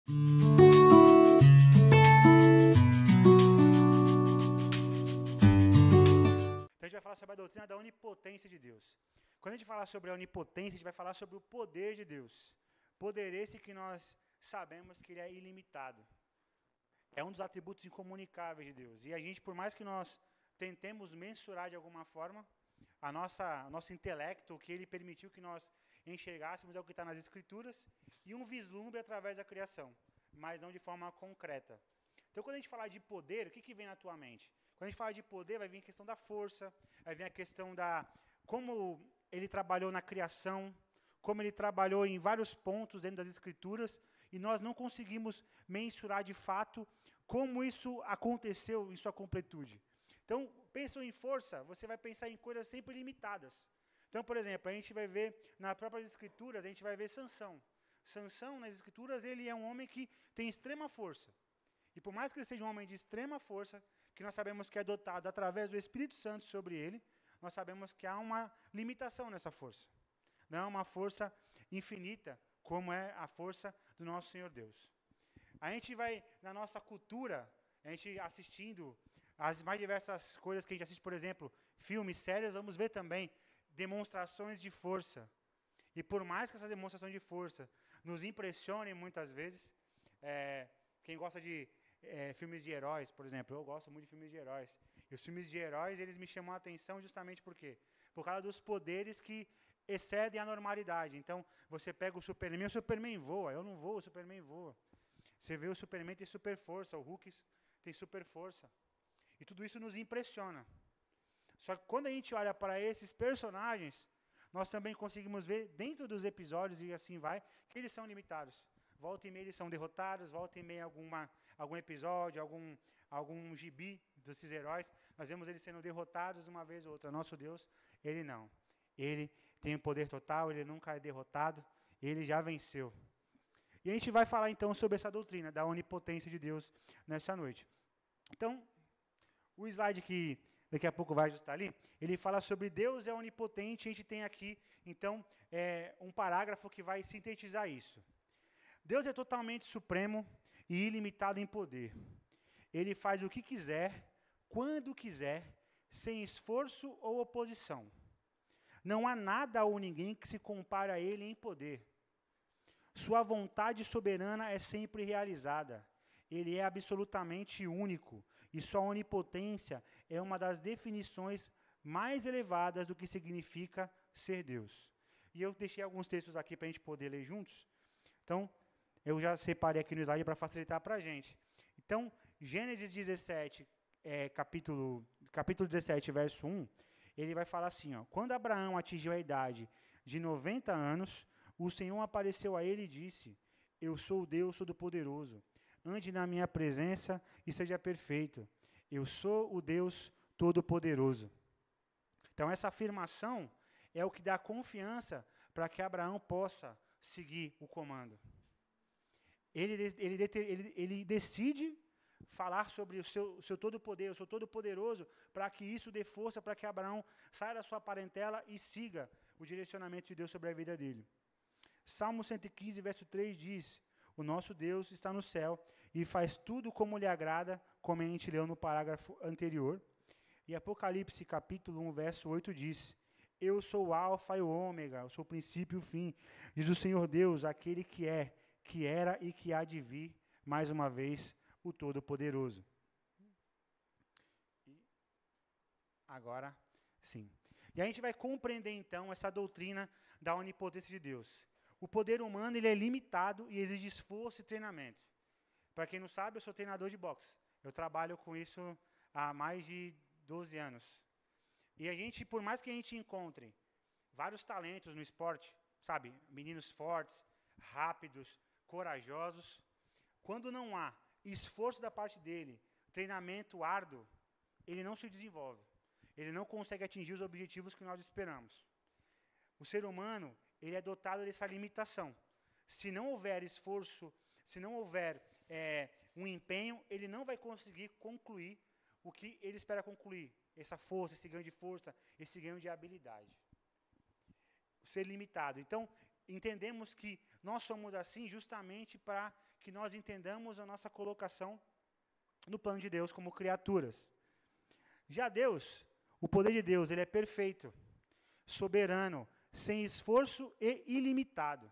Então a gente vai falar sobre a doutrina da onipotência de Deus. Quando a gente falar sobre a onipotência, a gente vai falar sobre o poder de Deus. Poder esse que nós sabemos que ele é ilimitado. É um dos atributos incomunicáveis de Deus. E a gente, por mais que nós tentemos mensurar de alguma forma, nosso intelecto, o que ele permitiu que nós enxergássemos é o que está nas Escrituras, e um vislumbre através da criação, mas não de forma concreta. Então, quando a gente falar de poder, o que vem na tua mente? Quando a gente fala de poder, vai vir a questão da força, vai vir a questão da como ele trabalhou na criação, como ele trabalhou em vários pontos dentro das Escrituras, e nós não conseguimos mensurar de fato como isso aconteceu em sua completude. Então, pensou em força, você vai pensar em coisas sempre limitadas. Então, por exemplo, a gente vai ver nas próprias Escrituras, a gente vai ver Sansão. Sansão, nas Escrituras, ele é um homem que tem extrema força. E por mais que ele seja um homem de extrema força, que nós sabemos que é dotado através do Espírito Santo sobre ele, nós sabemos que há uma limitação nessa força. Não é uma força infinita, como é a força do nosso Senhor Deus. A gente vai, na nossa cultura, a gente assistindo as mais diversas coisas que a gente assiste, por exemplo, filmes, séries, vamos ver também demonstrações de força. E por mais que essas demonstrações de força nos impressionem muitas vezes, quem gosta de filmes de heróis, por exemplo, eu gosto muito de filmes de heróis. E os filmes de heróis, eles me chamam a atenção justamente por quê? Por causa dos poderes que excedem a normalidade. Então, você pega o Superman voa, eu não vou, o Superman voa. Você vê o Superman tem super força, o Hulk tem super força. E tudo isso nos impressiona. Só que quando a gente olha para esses personagens, nós também conseguimos ver dentro dos episódios, e assim vai, que eles são limitados. Volta e meia eles são derrotados, volta e meia algum episódio, algum gibi desses heróis, nós vemos eles sendo derrotados uma vez ou outra. Nosso Deus, ele não. Ele tem o poder total, ele nunca é derrotado, ele já venceu. E a gente vai falar então sobre essa doutrina da onipotência de Deus nessa noite. Então, o slide que daqui a pouco vai ajustar ali, ele fala sobre Deus é onipotente, a gente tem aqui, então, um parágrafo que vai sintetizar isso. Deus é totalmente supremo e ilimitado em poder. Ele faz o que quiser, quando quiser, sem esforço ou oposição. Não há nada ou ninguém que se compare a ele em poder. Sua vontade soberana é sempre realizada. Ele é absolutamente único, e sua onipotência é uma das definições mais elevadas do que significa ser Deus. E eu deixei alguns textos aqui para a gente poder ler juntos. Então, eu já separei aqui no slide para facilitar para a gente. Então, Gênesis 17, capítulo 17, verso 1, ele vai falar assim, ó, quando Abraão atingiu a idade de 90 anos, o Senhor apareceu a ele e disse, eu sou o Deus Todo-Poderoso, ande na minha presença e seja perfeito. Eu sou o Deus Todo-Poderoso. Então, essa afirmação é o que dá confiança para que Abraão possa seguir o comando. Ele decide falar sobre o seu todo-poder, o seu todo-poderoso, para que isso dê força para que Abraão saia da sua parentela e siga o direcionamento de Deus sobre a vida dele. Salmo 115, verso 3 diz, o nosso Deus está no céu e faz tudo como lhe agrada, como a gente leu no parágrafo anterior. E Apocalipse, capítulo 1, verso 8 diz, eu sou o alfa e o ômega, eu sou o princípio e o fim, diz o Senhor Deus, aquele que é, que era e que há de vir, mais uma vez, o Todo-Poderoso. Agora, sim. E a gente vai compreender, então, essa doutrina da onipotência de Deus. O poder humano ele é limitado e exige esforço e treinamento. Para quem não sabe, eu sou treinador de boxe. Eu trabalho com isso há mais de 12 anos. E a gente, por mais que a gente encontre vários talentos no esporte, sabe, meninos fortes, rápidos, corajosos, quando não há esforço da parte dele, treinamento árduo, ele não se desenvolve. Ele não consegue atingir os objetivos que nós esperamos. O ser humano, ele é dotado dessa limitação. Se não houver esforço, se não houver um empenho, ele não vai conseguir concluir o que ele espera concluir. Essa força, esse ganho de força, esse ganho de habilidade. Ser limitado. Então, entendemos que nós somos assim justamente para que nós entendamos a nossa colocação no plano de Deus como criaturas. Já Deus, o poder de Deus, ele é perfeito, soberano, sem esforço e ilimitado.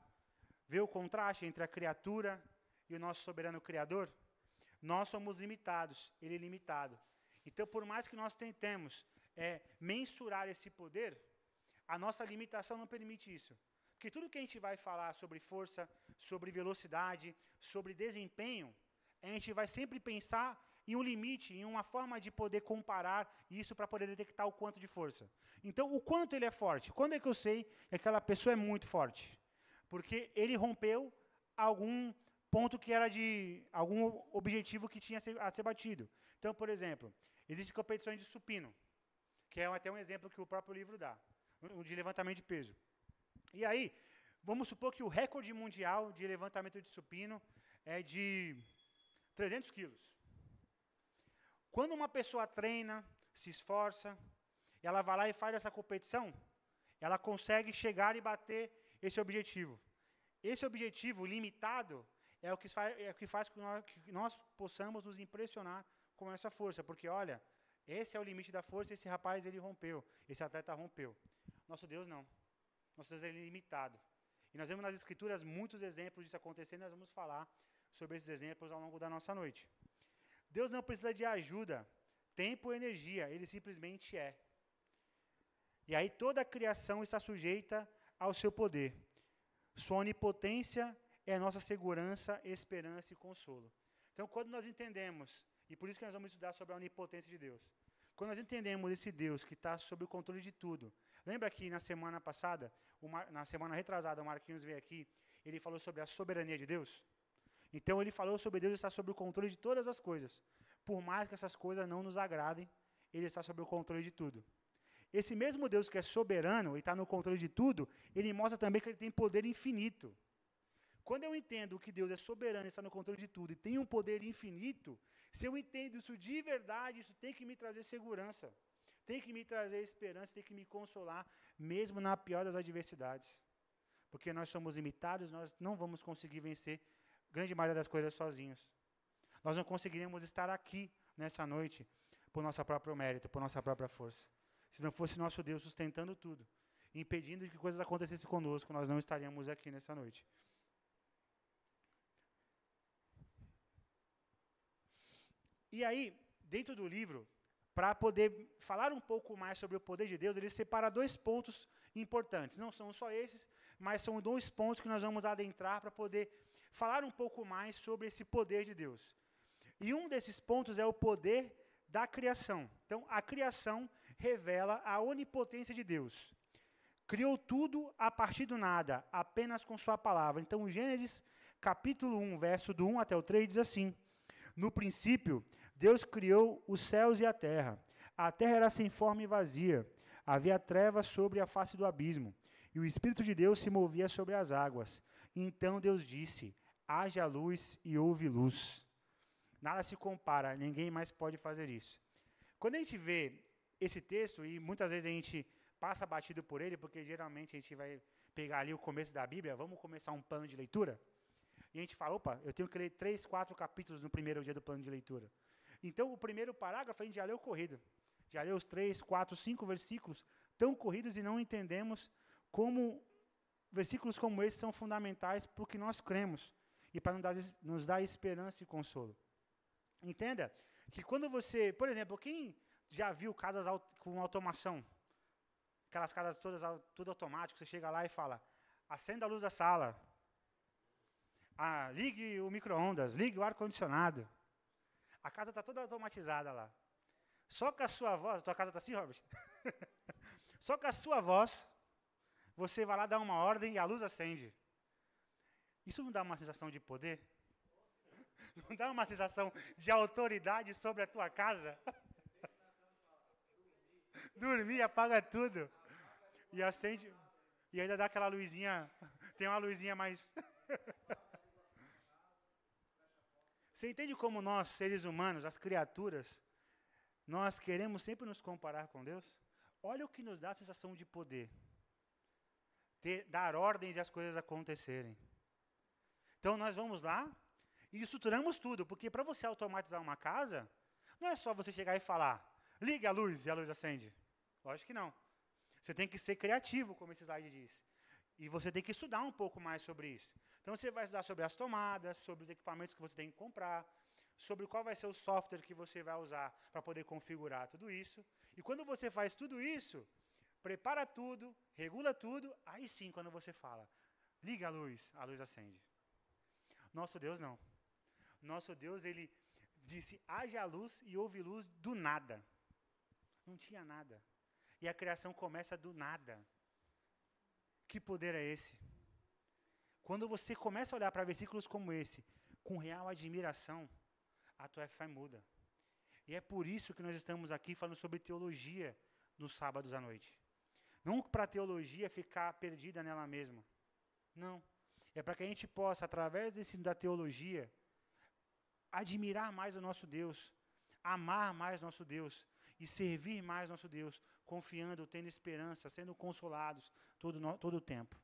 Vê o contraste entre a criatura e o nosso soberano Criador? Nós somos limitados, ele é limitado. Então, por mais que nós tentemos mensurar esse poder, a nossa limitação não permite isso. Porque tudo que a gente vai falar sobre força, sobre velocidade, sobre desempenho, a gente vai sempre pensar em um limite, em uma forma de poder comparar isso para poder detectar o quanto de força. Então, o quanto ele é forte? Quando é que eu sei que aquela pessoa é muito forte? Porque ele rompeu algum ponto que era de algum objetivo que tinha a ser batido. Então, por exemplo, existem competições de supino, que é até um exemplo que o próprio livro dá, de levantamento de peso. E aí, vamos supor que o recorde mundial de levantamento de supino é de 300 quilos. Quando uma pessoa treina, se esforça, ela vai lá e faz essa competição, ela consegue chegar e bater esse objetivo. Esse objetivo limitado é o que faz com que nós possamos nos impressionar com essa força, porque olha, esse é o limite da força, esse rapaz ele rompeu, esse atleta rompeu. Nosso Deus não. Nosso Deus é ilimitado. E nós vemos nas Escrituras muitos exemplos disso acontecendo, e nós vamos falar sobre esses exemplos ao longo da nossa noite. Deus não precisa de ajuda, tempo ou energia, ele simplesmente é. E aí toda a criação está sujeita ao seu poder. Sua onipotência é a nossa segurança, esperança e consolo. Então, quando nós entendemos, e por isso que nós vamos estudar sobre a onipotência de Deus, quando nós entendemos esse Deus que está sob o controle de tudo, lembra que na semana passada, na semana retrasada, o Marquinhos veio aqui, ele falou sobre a soberania de Deus? Então, ele falou sobre Deus estar sob o controle de todas as coisas. Por mais que essas coisas não nos agradem, ele está sob o controle de tudo. Esse mesmo Deus que é soberano e está no controle de tudo, ele mostra também que ele tem poder infinito. Quando eu entendo que Deus é soberano e está no controle de tudo e tem um poder infinito, se eu entendo isso de verdade, isso tem que me trazer segurança, tem que me trazer esperança, tem que me consolar, mesmo na pior das adversidades. Porque nós somos limitados, nós não vamos conseguir vencer a grande maioria das coisas sozinhos. Nós não conseguiríamos estar aqui nessa noite por nosso próprio mérito, por nossa própria força. Se não fosse nosso Deus sustentando tudo, impedindo que coisas acontecessem conosco, nós não estaríamos aqui nessa noite. E aí, dentro do livro, para poder falar um pouco mais sobre o poder de Deus, ele separa 2 pontos importantes. Não são só esses, mas são 2 pontos que nós vamos adentrar para poder falar um pouco mais sobre esse poder de Deus. E um desses pontos é o poder da criação. Então, a criação revela a onipotência de Deus. Criou tudo a partir do nada, apenas com sua palavra. Então, Gênesis capítulo 1, verso do 1 até o 3, diz assim: no princípio, Deus criou os céus e a terra. A terra era sem forma e vazia. Havia trevas sobre a face do abismo, e o Espírito de Deus se movia sobre as águas. Então Deus disse: haja luz, e houve luz. Nada se compara, ninguém mais pode fazer isso. Quando a gente vê esse texto, e muitas vezes a gente passa batido por ele, porque geralmente a gente vai pegar ali o começo da Bíblia, vamos começar um plano de leitura, e a gente fala, opa, eu tenho que ler 3, 4 capítulos no primeiro dia do plano de leitura. Então, o primeiro parágrafo a gente já leu corrido. Já leu os 3, 4, 5 versículos tão corridos e não entendemos como versículos como esses são fundamentais para o que nós cremos e para nos dar esperança e consolo. Entenda que quando você, por exemplo, quem já viu casas com automação, aquelas casas todas tudo automático, você chega lá e fala, acenda a luz da sala, ligue o micro-ondas, ligue o ar-condicionado. A casa está toda automatizada lá. Só com a sua voz, tua casa está assim, Robert? Só com a sua voz, você vai lá dar uma ordem e a luz acende. Isso não dá uma sensação de poder? Não dá uma sensação de autoridade sobre a tua casa? Dormir, apaga tudo. E acende, e ainda dá aquela luzinha, tem uma luzinha mais... Você entende como nós, seres humanos, as criaturas, nós queremos sempre nos comparar com Deus? Olha o que nos dá a sensação de poder. Dar ordens e as coisas acontecerem. Então, nós vamos lá, E estruturamos tudo, porque para você automatizar uma casa, não é só você chegar e falar, ligue a luz e a luz acende. Lógico que não. Você tem que ser criativo, como esse slide diz. E você tem que estudar um pouco mais sobre isso. Então, você vai estudar sobre as tomadas, sobre os equipamentos que você tem que comprar, sobre qual vai ser o software que você vai usar para poder configurar tudo isso. E quando você faz tudo isso, prepara tudo, regula tudo, aí sim, quando você fala, liga a luz acende. Nosso Deus não. Nosso Deus, ele disse, haja luz e houve luz do nada. Não tinha nada. E a criação começa do nada. Que poder é esse? Quando você começa a olhar para versículos como esse, com real admiração, a tua fé muda. E é por isso que nós estamos aqui falando sobre teologia nos sábados à noite. Não para a teologia ficar perdida nela mesma. Não. É para que a gente possa, através da teologia, admirar mais o nosso Deus, amar mais nosso Deus e servir mais nosso Deus, confiando, tendo esperança, sendo consolados todo o tempo.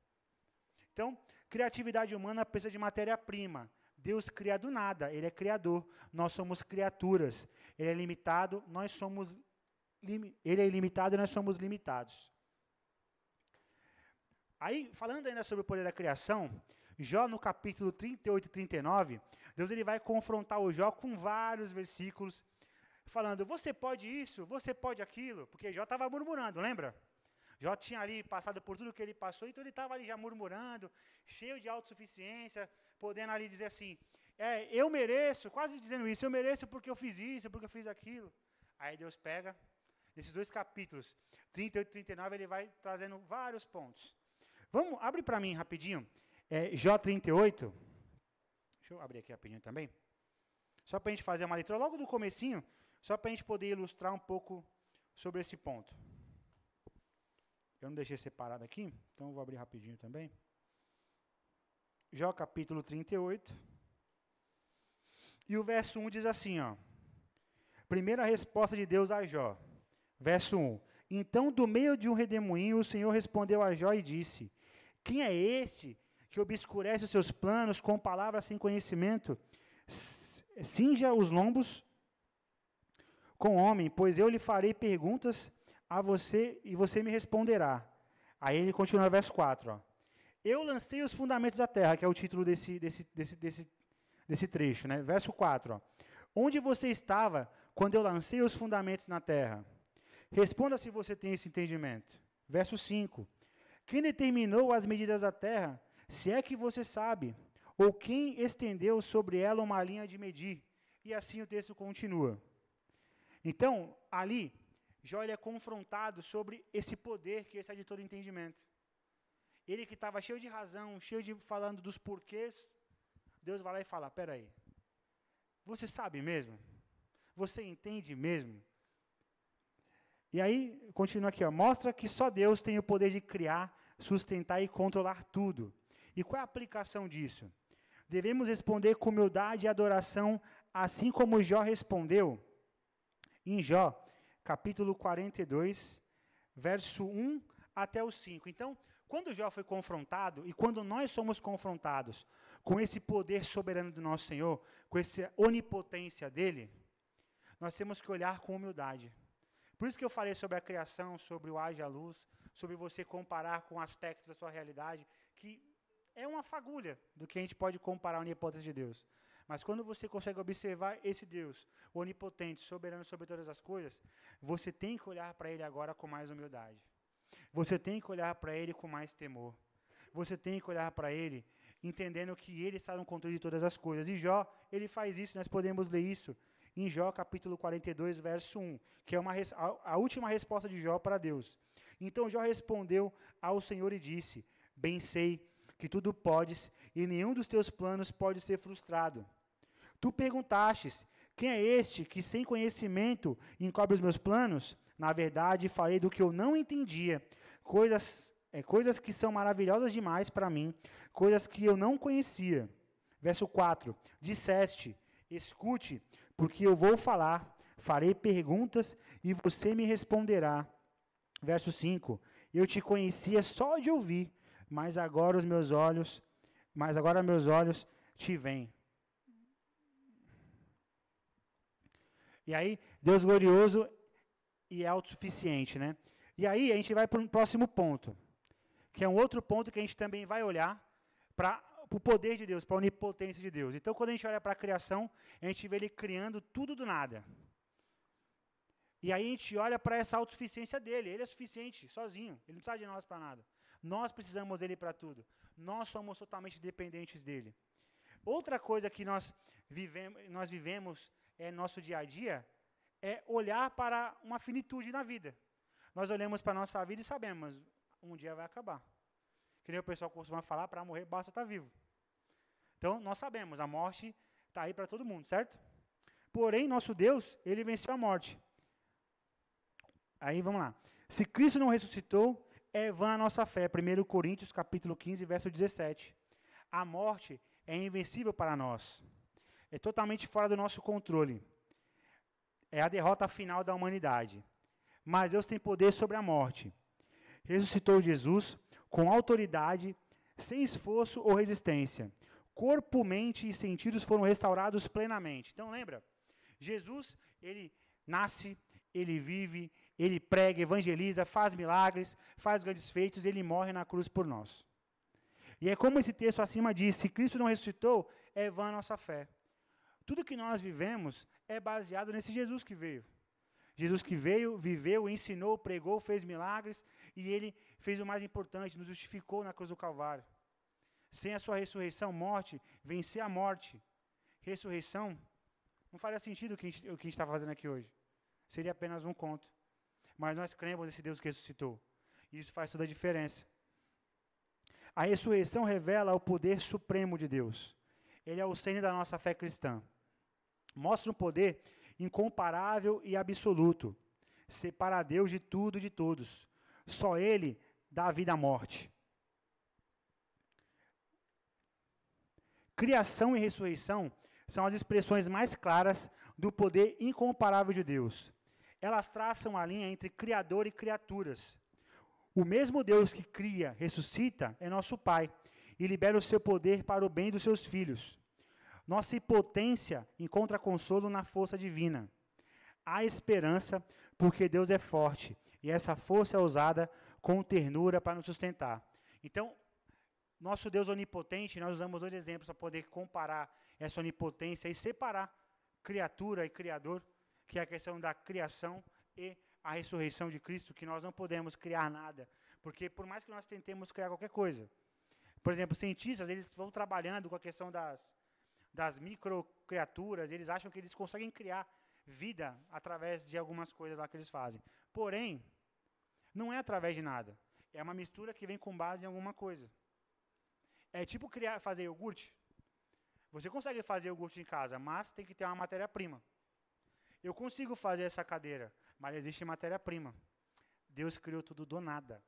Então, criatividade humana precisa de matéria-prima. Deus cria do nada, Ele é criador. Nós somos criaturas. Ele é limitado, Ele é ilimitado e nós somos limitados. Aí, falando ainda sobre o poder da criação, Jó no capítulo 38 e 39, Deus ele vai confrontar o Jó com vários versículos, falando, você pode isso, você pode aquilo, porque Jó estava murmurando, lembra? Jó tinha ali passado por tudo que ele passou, então ele estava ali já murmurando, cheio de autossuficiência, podendo ali dizer assim, eu mereço, quase dizendo isso, eu mereço porque eu fiz isso, porque eu fiz aquilo. Aí Deus pega, nesses dois capítulos, 38 e 39, ele vai trazendo vários pontos. Abre para mim rapidinho, Jó 38, deixa eu abrir aqui rapidinho também, só para a gente fazer uma leitura logo do comecinho, só para a gente poder ilustrar um pouco sobre esse ponto. Eu não deixei separado aqui, então eu vou abrir rapidinho também. Jó capítulo 38. E o verso 1 diz assim, ó. Primeira resposta de Deus a Jó. Verso 1. Então, do meio de um redemoinho, o Senhor respondeu a Jó e disse, quem é este que obscurece os seus planos com palavras sem conhecimento? Cinja os lombos com homem, pois eu lhe farei perguntas a você e você me responderá. Aí ele continua no verso 4. Ó. Eu lancei os fundamentos da terra, que é o título desse trecho. Né? Verso 4. Ó. Onde você estava quando eu lancei os fundamentos na terra? Responda se você tem esse entendimento. Verso 5. Quem determinou as medidas da terra, se é que você sabe? Ou quem estendeu sobre ela uma linha de medir? E assim o texto continua. Então, ali, Jó é confrontado sobre esse poder que esse é de todo entendimento. Ele que estava cheio de razão, cheio de falando dos porquês, Deus vai lá e fala, peraí, você sabe mesmo? Você entende mesmo? E aí, continua aqui, ó, mostra que só Deus tem o poder de criar, sustentar e controlar tudo. E qual é a aplicação disso? Devemos responder com humildade e adoração, assim como Jó respondeu. Em Jó, capítulo 42, verso 1 até o 5. Então, quando Jó foi confrontado, e quando nós somos confrontados com esse poder soberano do nosso Senhor, com essa onipotência dele, nós temos que olhar com humildade. Por isso que eu falei sobre a criação, sobre o haja luz, sobre você comparar com aspectos da sua realidade, que é uma fagulha do que a gente pode comparar a onipotência de Deus. Mas quando você consegue observar esse Deus, onipotente, soberano sobre todas as coisas, você tem que olhar para Ele agora com mais humildade. Você tem que olhar para Ele com mais temor. Você tem que olhar para Ele entendendo que Ele está no controle de todas as coisas. E Jó, ele faz isso, nós podemos ler isso em Jó capítulo 42, verso 1, que é a última resposta de Jó para Deus. Então Jó respondeu ao Senhor e disse, bem sei que tudo podes e nenhum dos teus planos pode ser frustrado. Tu perguntastes, quem é este que sem conhecimento encobre os meus planos? Na verdade, falei do que eu não entendia, coisas que são maravilhosas demais para mim, coisas que eu não conhecia. Verso 4, disseste, escute, porque eu vou falar, farei perguntas e você me responderá. Verso 5, eu te conhecia só de ouvir, mas agora meus olhos te veem. E aí, Deus glorioso e é autossuficiente, né? E aí, a gente vai para um próximo ponto, que é um outro ponto que a gente também vai olhar para o poder de Deus, para a onipotência de Deus. Então, quando a gente olha para a criação, a gente vê Ele criando tudo do nada. E aí a gente olha para essa autossuficiência dele. Ele é suficiente, sozinho. Ele não precisa de nós para nada. Nós precisamos dele para tudo. Nós somos totalmente dependentes dele. Outra coisa que nós vivemos nosso dia a dia é olhar para uma finitude na vida. Nós olhamos para a nossa vida e sabemos, um dia vai acabar. Que nem o pessoal costuma falar, para morrer basta estar vivo. Então, nós sabemos, a morte está aí para todo mundo, certo? Porém, nosso Deus, ele venceu a morte. Aí, vamos lá. Se Cristo não ressuscitou, é vã a nossa fé. 1 Coríntios, capítulo 15, verso 17. A morte é invencível para nós. É totalmente fora do nosso controle. É a derrota final da humanidade. Mas Deus tem poder sobre a morte. Ressuscitou Jesus com autoridade, sem esforço ou resistência. Corpo, mente e sentidos foram restaurados plenamente. Então, lembra? Jesus, ele nasce, ele vive, ele prega, evangeliza, faz milagres, faz grandes feitos, ele morre na cruz por nós. E é como esse texto acima diz, se Cristo não ressuscitou, é vã a nossa fé. Tudo que nós vivemos é baseado nesse Jesus que veio. Jesus que veio, viveu, ensinou, pregou, fez milagres, e ele fez o mais importante, nos justificou na cruz do Calvário. Sem a sua ressurreição, morte, vencer a morte. Ressurreição, não faria sentido o que a gente está fazendo aqui hoje. Seria apenas um conto. Mas nós cremos nesse Deus que ressuscitou. E isso faz toda a diferença. A ressurreição revela o poder supremo de Deus. Ele é o centro da nossa fé cristã. Mostra um poder incomparável e absoluto. Separa Deus de tudo e de todos. Só Ele dá vida à morte. Criação e ressurreição são as expressões mais claras do poder incomparável de Deus. Elas traçam a linha entre Criador e criaturas. O mesmo Deus que cria, ressuscita, é nosso Pai e libera o seu poder para o bem dos seus filhos. Nossa impotência encontra consolo na força divina. Há esperança porque Deus é forte e essa força é usada com ternura para nos sustentar. Então, nosso Deus onipotente, nós usamos dois exemplos para poder comparar essa onipotência e separar criatura e criador, que é a questão da criação e a ressurreição de Cristo, que nós não podemos criar nada, porque por mais que nós tentemos criar qualquer coisa, por exemplo, cientistas, eles vão trabalhando com a questão das microcriaturas, eles acham que eles conseguem criar vida através de algumas coisas lá que eles fazem. Porém, não é através de nada, é uma mistura que vem com base em alguma coisa. É tipo fazer iogurte. Você consegue fazer iogurte em casa, mas tem que ter uma matéria-prima. Eu consigo fazer essa cadeira, mas existe matéria-prima. Deus criou tudo do nada.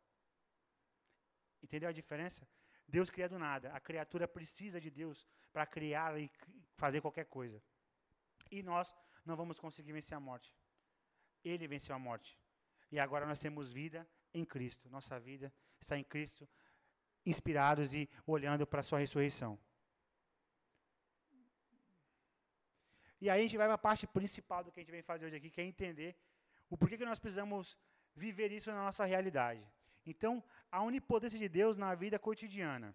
Entendeu a diferença? Deus cria do nada. A criatura precisa de Deus para criar e fazer qualquer coisa. E nós não vamos conseguir vencer a morte. Ele venceu a morte. E agora nós temos vida em Cristo. Nossa vida está em Cristo, inspirados e olhando para a sua ressurreição. E aí a gente vai para a parte principal do que a gente vem fazer hoje aqui, que é entender o porquê que nós precisamos viver isso na nossa realidade. Então, a onipotência de Deus na vida cotidiana.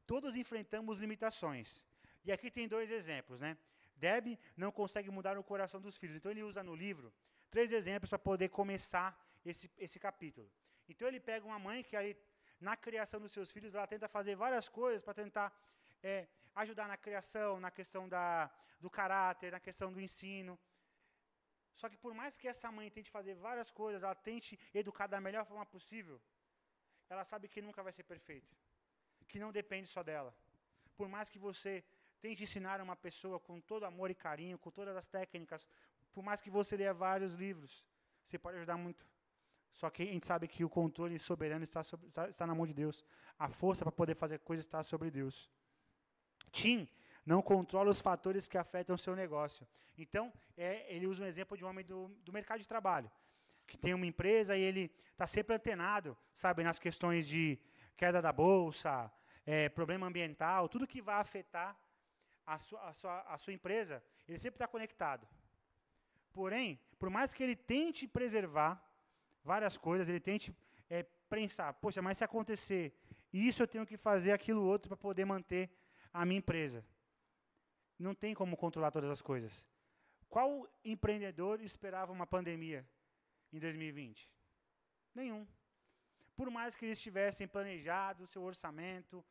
Todos enfrentamos limitações. E aqui tem dois exemplos, né? Deb não consegue mudar o coração dos filhos. Então, ele usa no livro 3 exemplos para poder começar esse capítulo. Então, ele pega uma mãe que, aí, na criação dos seus filhos, ela tenta fazer várias coisas para tentar ajudar na criação, na questão do caráter, na questão do ensino. Só que por mais que essa mãe tente fazer várias coisas, ela tente educar da melhor forma possível, ela sabe que nunca vai ser perfeito, que não depende só dela. Por mais que você tente ensinar uma pessoa com todo amor e carinho, com todas as técnicas, por mais que você leia vários livros, você pode ajudar muito. Só que a gente sabe que o controle soberano está na mão de Deus. A força para poder fazer coisas está sobre Deus. Tim não controla os fatores que afetam o seu negócio. Então, ele usa um exemplo de um homem do mercado de trabalho, que tem uma empresa e ele está sempre antenado, sabe, nas questões de queda da bolsa, problema ambiental, tudo que vai afetar a sua empresa, ele sempre está conectado. Porém, por mais que ele tente preservar várias coisas, ele tente pensar, poxa, mas se acontecer isso, eu tenho que fazer aquilo outro para poder manter a minha empresa. Não tem como controlar todas as coisas. Qual empreendedor esperava uma pandemia em 2020? Nenhum. Por mais que eles tivessem planejado o seu orçamento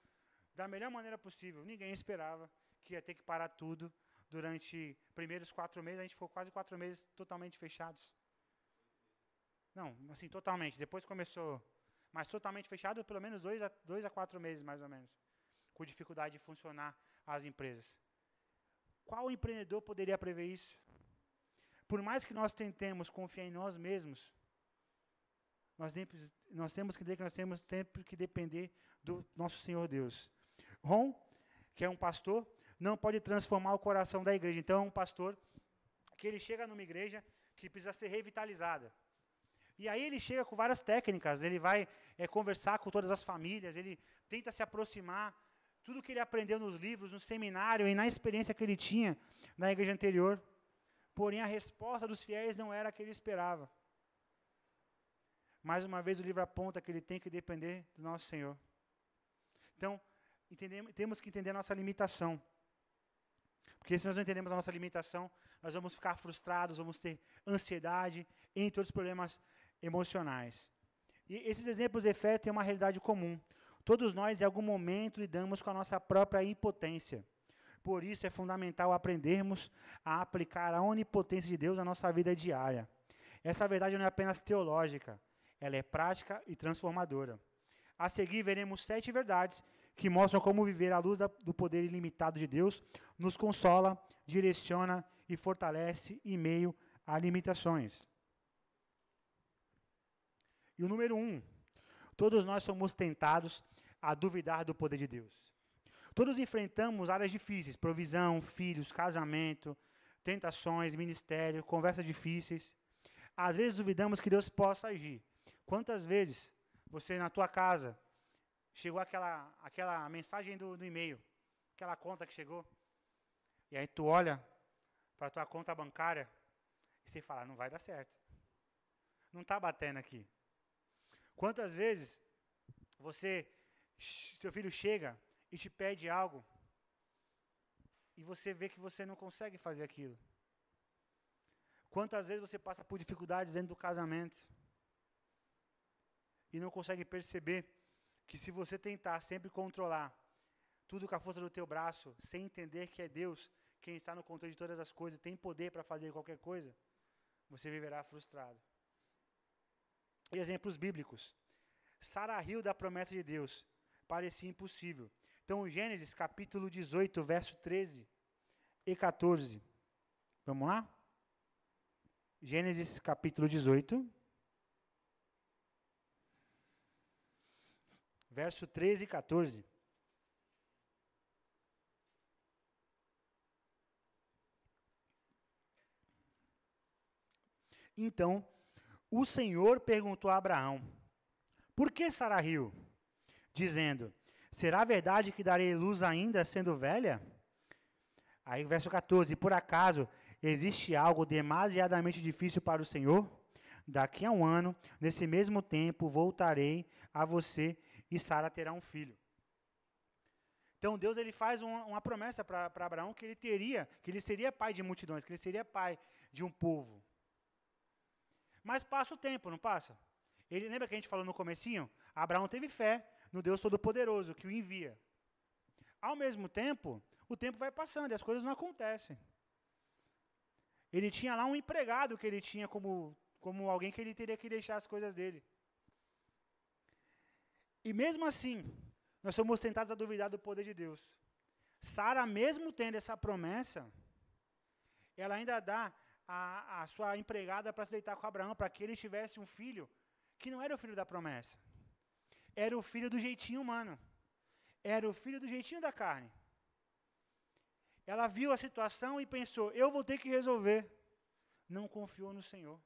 da melhor maneira possível, ninguém esperava que ia ter que parar tudo durante primeiros 4 meses. A gente ficou quase 4 meses totalmente fechados. Não, assim, totalmente. Depois começou, mas totalmente fechado, pelo menos 2 a 4 meses, mais ou menos, com dificuldade de funcionar as empresas. Qual empreendedor poderia prever isso? Por mais que nós tentemos confiar em nós mesmos, nós temos que entender que nós temos sempre que depender do nosso Senhor Deus. Ron, que é um pastor, não pode transformar o coração da igreja. Então, é um pastor que ele chega numa igreja que precisa ser revitalizada. E aí ele chega com várias técnicas, ele vai conversar com todas as famílias, ele tenta se aproximar, tudo que ele aprendeu nos livros, no seminário e na experiência que ele tinha na igreja anterior. Porém, a resposta dos fiéis não era a que ele esperava. Mais uma vez, o livro aponta que ele tem que depender do nosso Senhor. Então, temos que entender a nossa limitação. Porque se nós não entendemos a nossa limitação, nós vamos ficar frustrados, vamos ter ansiedade, entre outros problemas emocionais. E esses exemplos de fé têm uma realidade comum. Todos nós, em algum momento, lidamos com a nossa própria impotência. Por isso, é fundamental aprendermos a aplicar a onipotência de Deus na nossa vida diária. Essa verdade não é apenas teológica, ela é prática e transformadora. A seguir, veremos 7 verdades que mostram como viver à luz do poder ilimitado de Deus nos consola, direciona e fortalece em meio a limitações. E o número 1, todos nós somos tentados a duvidar do poder de Deus. Todos enfrentamos áreas difíceis, provisão, filhos, casamento, tentações, ministério, conversas difíceis. Às vezes duvidamos que Deus possa agir. Quantas vezes você, na tua casa, chegou aquela mensagem do e-mail, aquela conta que chegou, e aí tu olha para a tua conta bancária e você fala, não vai dar certo. Não está batendo aqui. Quantas vezes seu filho chega e te pede algo e você vê que você não consegue fazer aquilo? Quantas vezes você passa por dificuldades dentro do casamento e não consegue perceber que se você tentar sempre controlar tudo com a força do teu braço, sem entender que é Deus quem está no controle de todas as coisas, tem poder para fazer qualquer coisa, você viverá frustrado. E exemplos bíblicos. Sara riu da promessa de Deus. Parecia impossível. Então, Gênesis capítulo 18, verso 13 e 14. Vamos lá? Gênesis capítulo 18. Verso 13 e 14. Então, o Senhor perguntou a Abraão, por que Sara riu? Dizendo, será verdade que darei luz ainda sendo velha? Aí, verso 14, por acaso existe algo demasiadamente difícil para o Senhor? Daqui a 1 ano, nesse mesmo tempo, voltarei a você e Sara terá um filho. Então, Deus ele faz uma promessa para Abraão que ele seria pai de multidões, que ele seria pai de um povo. Mas passa o tempo, não passa? Lembra que a gente falou no comecinho? Abraão teve fé no Deus Todo-Poderoso, que o envia. Ao mesmo tempo, o tempo vai passando e as coisas não acontecem. Ele tinha lá um empregado que ele tinha como alguém que ele teria que deixar as coisas dele. E mesmo assim, nós somos tentados a duvidar do poder de Deus. Sara, mesmo tendo essa promessa, ela ainda dá a sua empregada para se deitar com Abraão, para que ele tivesse um filho, que não era o filho da promessa. Era o filho do jeitinho humano. Era o filho do jeitinho da carne. Ela viu a situação e pensou, eu vou ter que resolver. Não confiou no Senhor.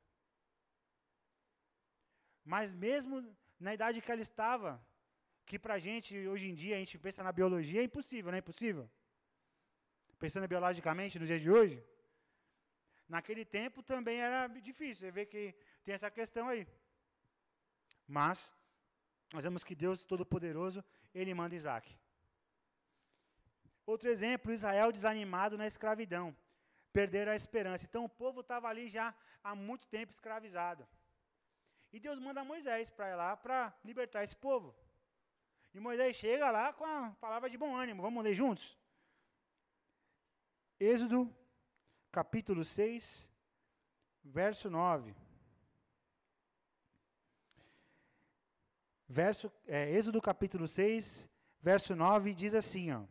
Mas mesmo na idade que ela estava, que para a gente, hoje em dia, a gente pensa na biologia, é impossível, não é impossível? Pensando biologicamente, nos dias de hoje, Naquele tempo também era difícil, você vê que tem essa questão aí. Mas, nós vemos que Deus Todo-Poderoso, Ele manda Isaac. Outro exemplo, Israel desanimado na escravidão. Perderam a esperança. Então, o povo estava ali já há muito tempo escravizado. E Deus manda Moisés para ir lá para libertar esse povo. E Moisés chega lá com a palavra de bom ânimo. Vamos ler juntos? Êxodo, capítulo 6, verso 9. Êxodo, capítulo 6, verso 9, diz assim, ó.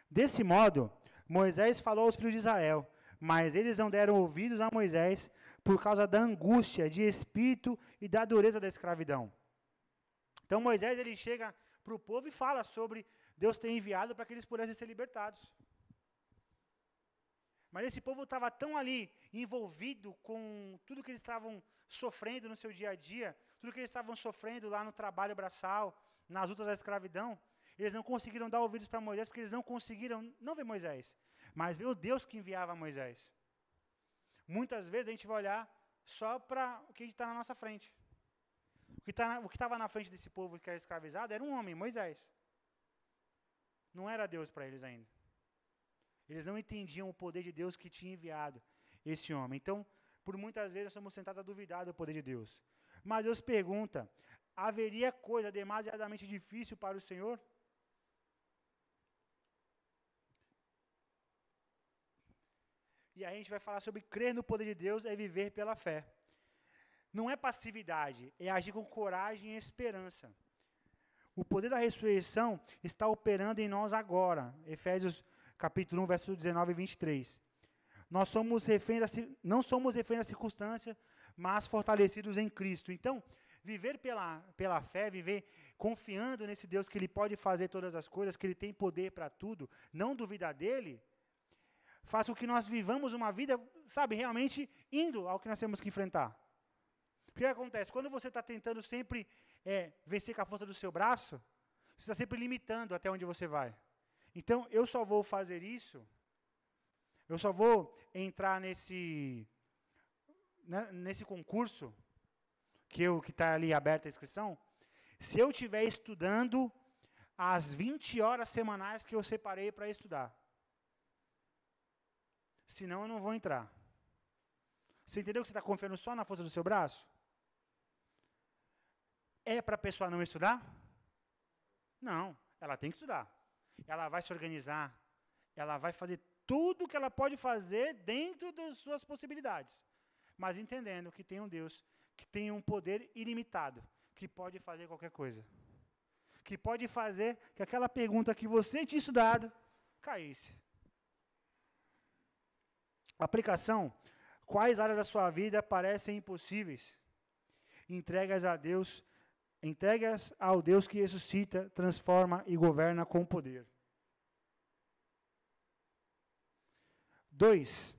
Desse modo, Moisés falou aos filhos de Israel, mas eles não deram ouvidos a Moisés por causa da angústia de espírito e da dureza da escravidão. Então Moisés ele chega para o povo e fala sobre Deus ter enviado para que eles pudessem ser libertados. Mas esse povo estava tão ali envolvido com tudo que eles estavam sofrendo no seu dia a dia, tudo que eles estavam sofrendo lá no trabalho braçal, nas lutas da escravidão, eles não conseguiram dar ouvidos para Moisés, porque eles não conseguiram não ver Moisés, mas ver o Deus que enviava Moisés. Muitas vezes a gente vai olhar só para o que está na nossa frente. O que estava na frente desse povo que era escravizado era um homem, Moisés. Não era Deus para eles ainda. Eles não entendiam o poder de Deus que tinha enviado esse homem. Então, por muitas vezes, nós somos tentados a duvidar do poder de Deus. Mas Deus pergunta, haveria coisa demasiadamente difícil para o Senhor? E aí a gente vai falar sobre crer no poder de Deus é viver pela fé. Não é passividade, é agir com coragem e esperança. O poder da ressurreição está operando em nós agora. Efésios capítulo 1, verso 19 e 23. Nós somos não somos reféns da circunstância, mas fortalecidos em Cristo. Então, viver pela fé, viver confiando nesse Deus que Ele pode fazer todas as coisas, que Ele tem poder para tudo, não duvidar dEle, faz com que nós vivamos uma vida, sabe, realmente indo ao que nós temos que enfrentar. O que acontece? Quando você está tentando sempre vencer com a força do seu braço, você está sempre limitando até onde você vai. Então, eu só vou fazer isso, eu só vou entrar nesse concurso, que está ali aberta a inscrição, se eu estiver estudando as 20 horas semanais que eu separei para estudar. Senão, eu não vou entrar. Você entendeu que você está confiando só na força do seu braço? É para a pessoa não estudar? Não, ela tem que estudar. Ela vai se organizar, ela vai fazer tudo o que ela pode fazer dentro das suas possibilidades, mas entendendo que tem um Deus que tem um poder ilimitado, que pode fazer qualquer coisa, que pode fazer que aquela pergunta que você tinha estudado caísse. Aplicação: quais áreas da sua vida parecem impossíveis? Entregas ao Deus que ressuscita, transforma e governa com poder. 2.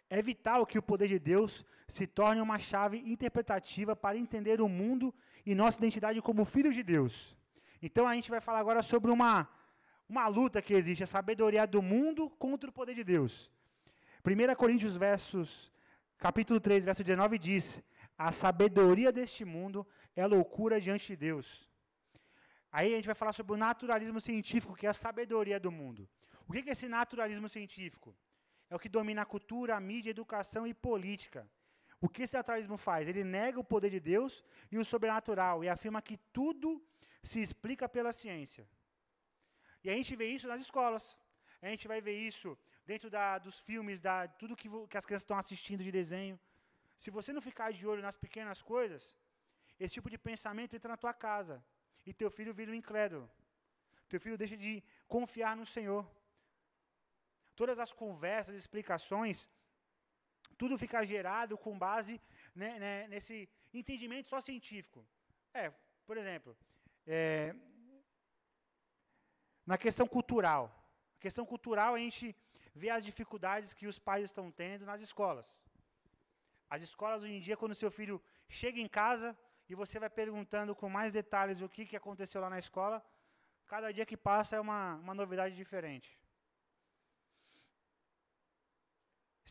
É vital que o poder de Deus se torne uma chave interpretativa para entender o mundo e nossa identidade como filhos de Deus. Então, a gente vai falar agora sobre uma luta que existe, a sabedoria do mundo contra o poder de Deus. 1 Coríntios, capítulo 3, verso 19, diz: a sabedoria deste mundo é loucura diante de Deus. Aí a gente vai falar sobre o naturalismo científico, que é a sabedoria do mundo. O que é esse naturalismo científico? É o que domina a cultura, a mídia, a educação e política. O que esse naturalismo faz? Ele nega o poder de Deus e o sobrenatural e afirma que tudo se explica pela ciência. E a gente vê isso nas escolas. A gente vai ver isso dentro dos filmes, tudo que as crianças estão assistindo de desenho. Se você não ficar de olho nas pequenas coisas, esse tipo de pensamento entra na tua casa e teu filho vira um incrédulo. Teu filho deixa de confiar no Senhor. Todas as conversas, explicações, tudo fica gerado com base nesse entendimento só científico. Por exemplo, na questão cultural. A questão cultural, a gente vê as dificuldades que os pais estão tendo nas escolas. As escolas, hoje em dia, quando seu filho chega em casa e você vai perguntando com mais detalhes o que aconteceu lá na escola, cada dia que passa é uma novidade diferente.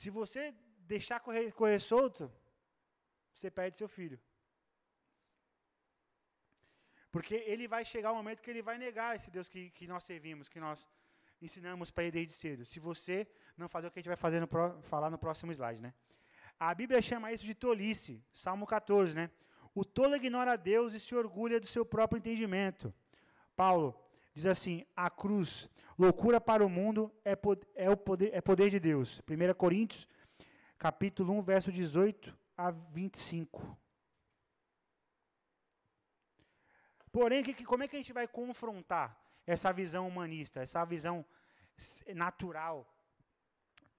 Se você deixar correr solto, você perde seu filho. Porque ele vai chegar um momento que ele vai negar esse Deus que nós servimos, que nós ensinamos para ele desde cedo. Se você não fazer o que a gente vai fazer falar no próximo slide, né? A Bíblia chama isso de tolice, Salmo 14, né? O tolo ignora a Deus e se orgulha do seu próprio entendimento. Paulo diz assim, a cruz, loucura para o mundo, é poder de Deus. 1 Coríntios, capítulo 1, verso 18 a 25. Porém, como é que a gente vai confrontar essa visão humanista, essa visão natural,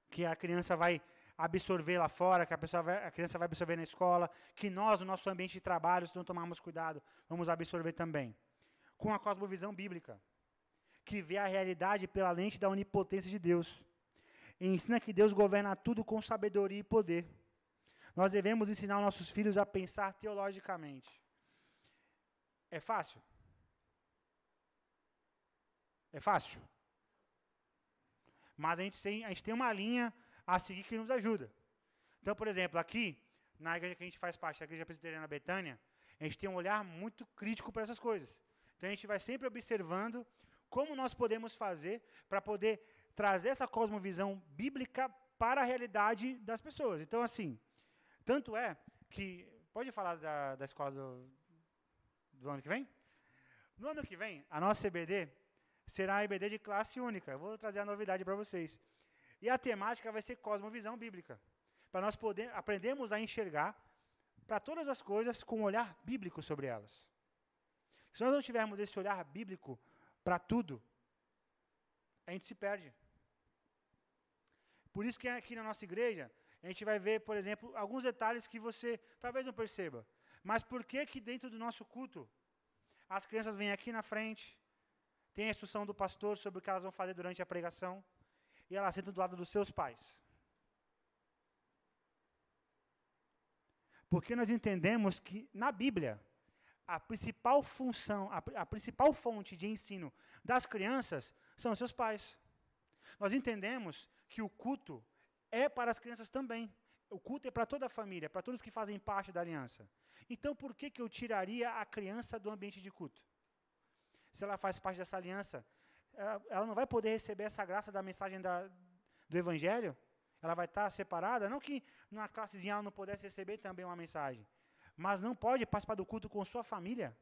que a criança vai absorver lá fora, que a criança vai absorver na escola, que nós, no nosso ambiente de trabalho, se não tomarmos cuidado, vamos absorver também? Com a cosmovisão bíblica, que vê a realidade pela lente da onipotência de Deus. E ensina que Deus governa tudo com sabedoria e poder. Nós devemos ensinar nossos filhos a pensar teologicamente. É fácil? É fácil? Mas a gente tem uma linha a seguir que nos ajuda. Então, por exemplo, aqui, na igreja que a gente faz parte, a Igreja Presbiteriana Betânia, a gente tem um olhar muito crítico para essas coisas. Então, a gente vai sempre observando como nós podemos fazer para poder trazer essa cosmovisão bíblica para a realidade das pessoas. Então, assim, tanto é que... Pode falar da escola do ano que vem? No ano que vem, a nossa EBD será a EBD de classe única. Eu vou trazer a novidade para vocês. E a temática vai ser cosmovisão bíblica. Para nós aprendermos a enxergar para todas as coisas com um olhar bíblico sobre elas. Se nós não tivermos esse olhar bíblico para tudo, a gente se perde. Por isso que aqui na nossa igreja, a gente vai ver, por exemplo, alguns detalhes que você talvez não perceba. Mas por que dentro do nosso culto, as crianças vêm aqui na frente, tem a instrução do pastor sobre o que elas vão fazer durante a pregação, e elas sentam do lado dos seus pais? Porque nós entendemos que, na Bíblia, a principal função, a principal fonte de ensino das crianças são os seus pais. Nós entendemos que o culto é para as crianças também. O culto é para toda a família, para todos que fazem parte da aliança. Então, por que eu tiraria a criança do ambiente de culto? Se ela faz parte dessa aliança, ela não vai poder receber essa graça da mensagem do Evangelho? Ela vai estar separada? Não que numa classezinha ela não pudesse receber também uma mensagem, mas não pode participar do culto com sua família?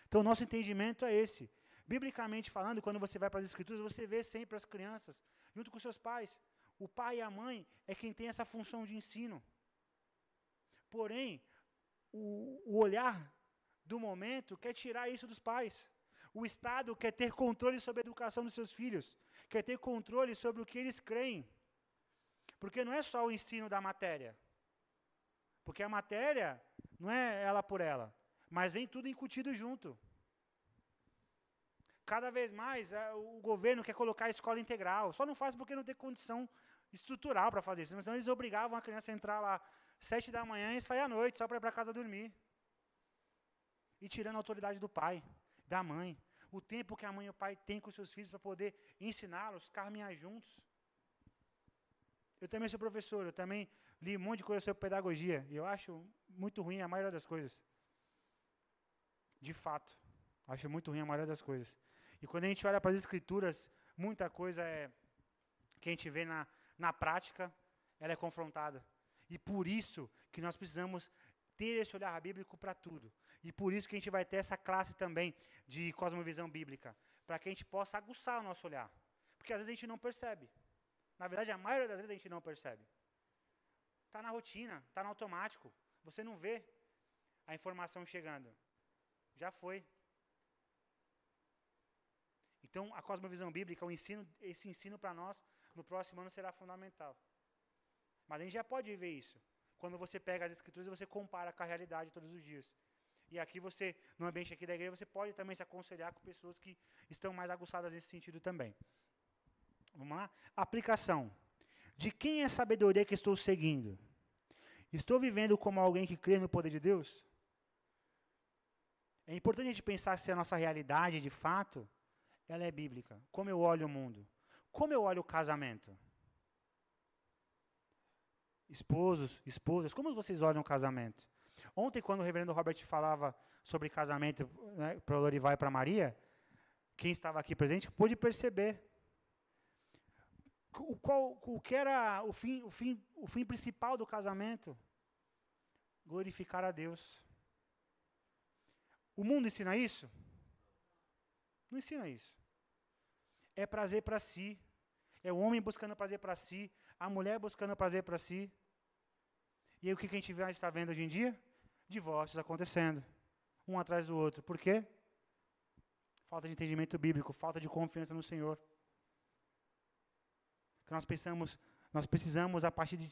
Então, o nosso entendimento é esse. Biblicamente falando, quando você vai para as Escrituras, você vê sempre as crianças junto com seus pais. O pai e a mãe é quem tem essa função de ensino. Porém, o olhar do momento quer tirar isso dos pais. O Estado quer ter controle sobre a educação dos seus filhos, quer ter controle sobre o que eles creem. Porque não é só o ensino da matéria. Porque a matéria não é ela por ela, mas vem tudo incutido junto. Cada vez mais o governo quer colocar a escola integral, só não faz porque não tem condição estrutural para fazer isso. Senão eles obrigavam a criança a entrar lá 7 da manhã e sair à noite, só para ir para casa dormir. E tirando a autoridade do pai, da mãe. O tempo que a mãe e o pai têm com os seus filhos para poder ensiná-los, caminhar juntos. Eu também sou professor, eu também li um monte de coisa sobre pedagogia, e eu acho muito ruim a maioria das coisas. De fato, acho muito ruim a maioria das coisas. E quando a gente olha para as Escrituras, muita coisa que a gente vê na prática, ela é confrontada. E por isso que nós precisamos ter esse olhar bíblico para tudo. E por isso que a gente vai ter essa classe também de cosmovisão bíblica, para que a gente possa aguçar o nosso olhar. Porque às vezes a gente não percebe. Na verdade, a maioria das vezes a gente não percebe. Está na rotina, está no automático. Você não vê a informação chegando. Já foi. Então, a cosmovisão bíblica, esse ensino para nós, no próximo ano será fundamental. Mas a gente já pode ver isso. Quando você pega as Escrituras e você compara com a realidade todos os dias. E aqui você, no ambiente aqui da igreja, você pode também se aconselhar com pessoas que estão mais aguçadas nesse sentido também. Vamos lá? Aplicação. De quem é a sabedoria que estou seguindo? Estou vivendo como alguém que crê no poder de Deus? É importante a gente pensar se a nossa realidade, de fato, ela é bíblica. Como eu olho o mundo? Como eu olho o casamento? esposos, esposas, como vocês olham o casamento? Ontem, quando o reverendo Robert falava sobre casamento, né, para o Lorival e para a Maria, quem estava aqui presente pôde perceber o que era o fim principal do casamento: glorificar a Deus. O mundo ensina isso? Não ensina isso. É prazer para si. É o homem buscando prazer para si, a mulher buscando prazer para si. E aí o que a gente está vendo hoje em dia? Divórcios acontecendo, um atrás do outro. Por quê? Falta de entendimento bíblico, falta de confiança no Senhor. Nós precisamos, a partir de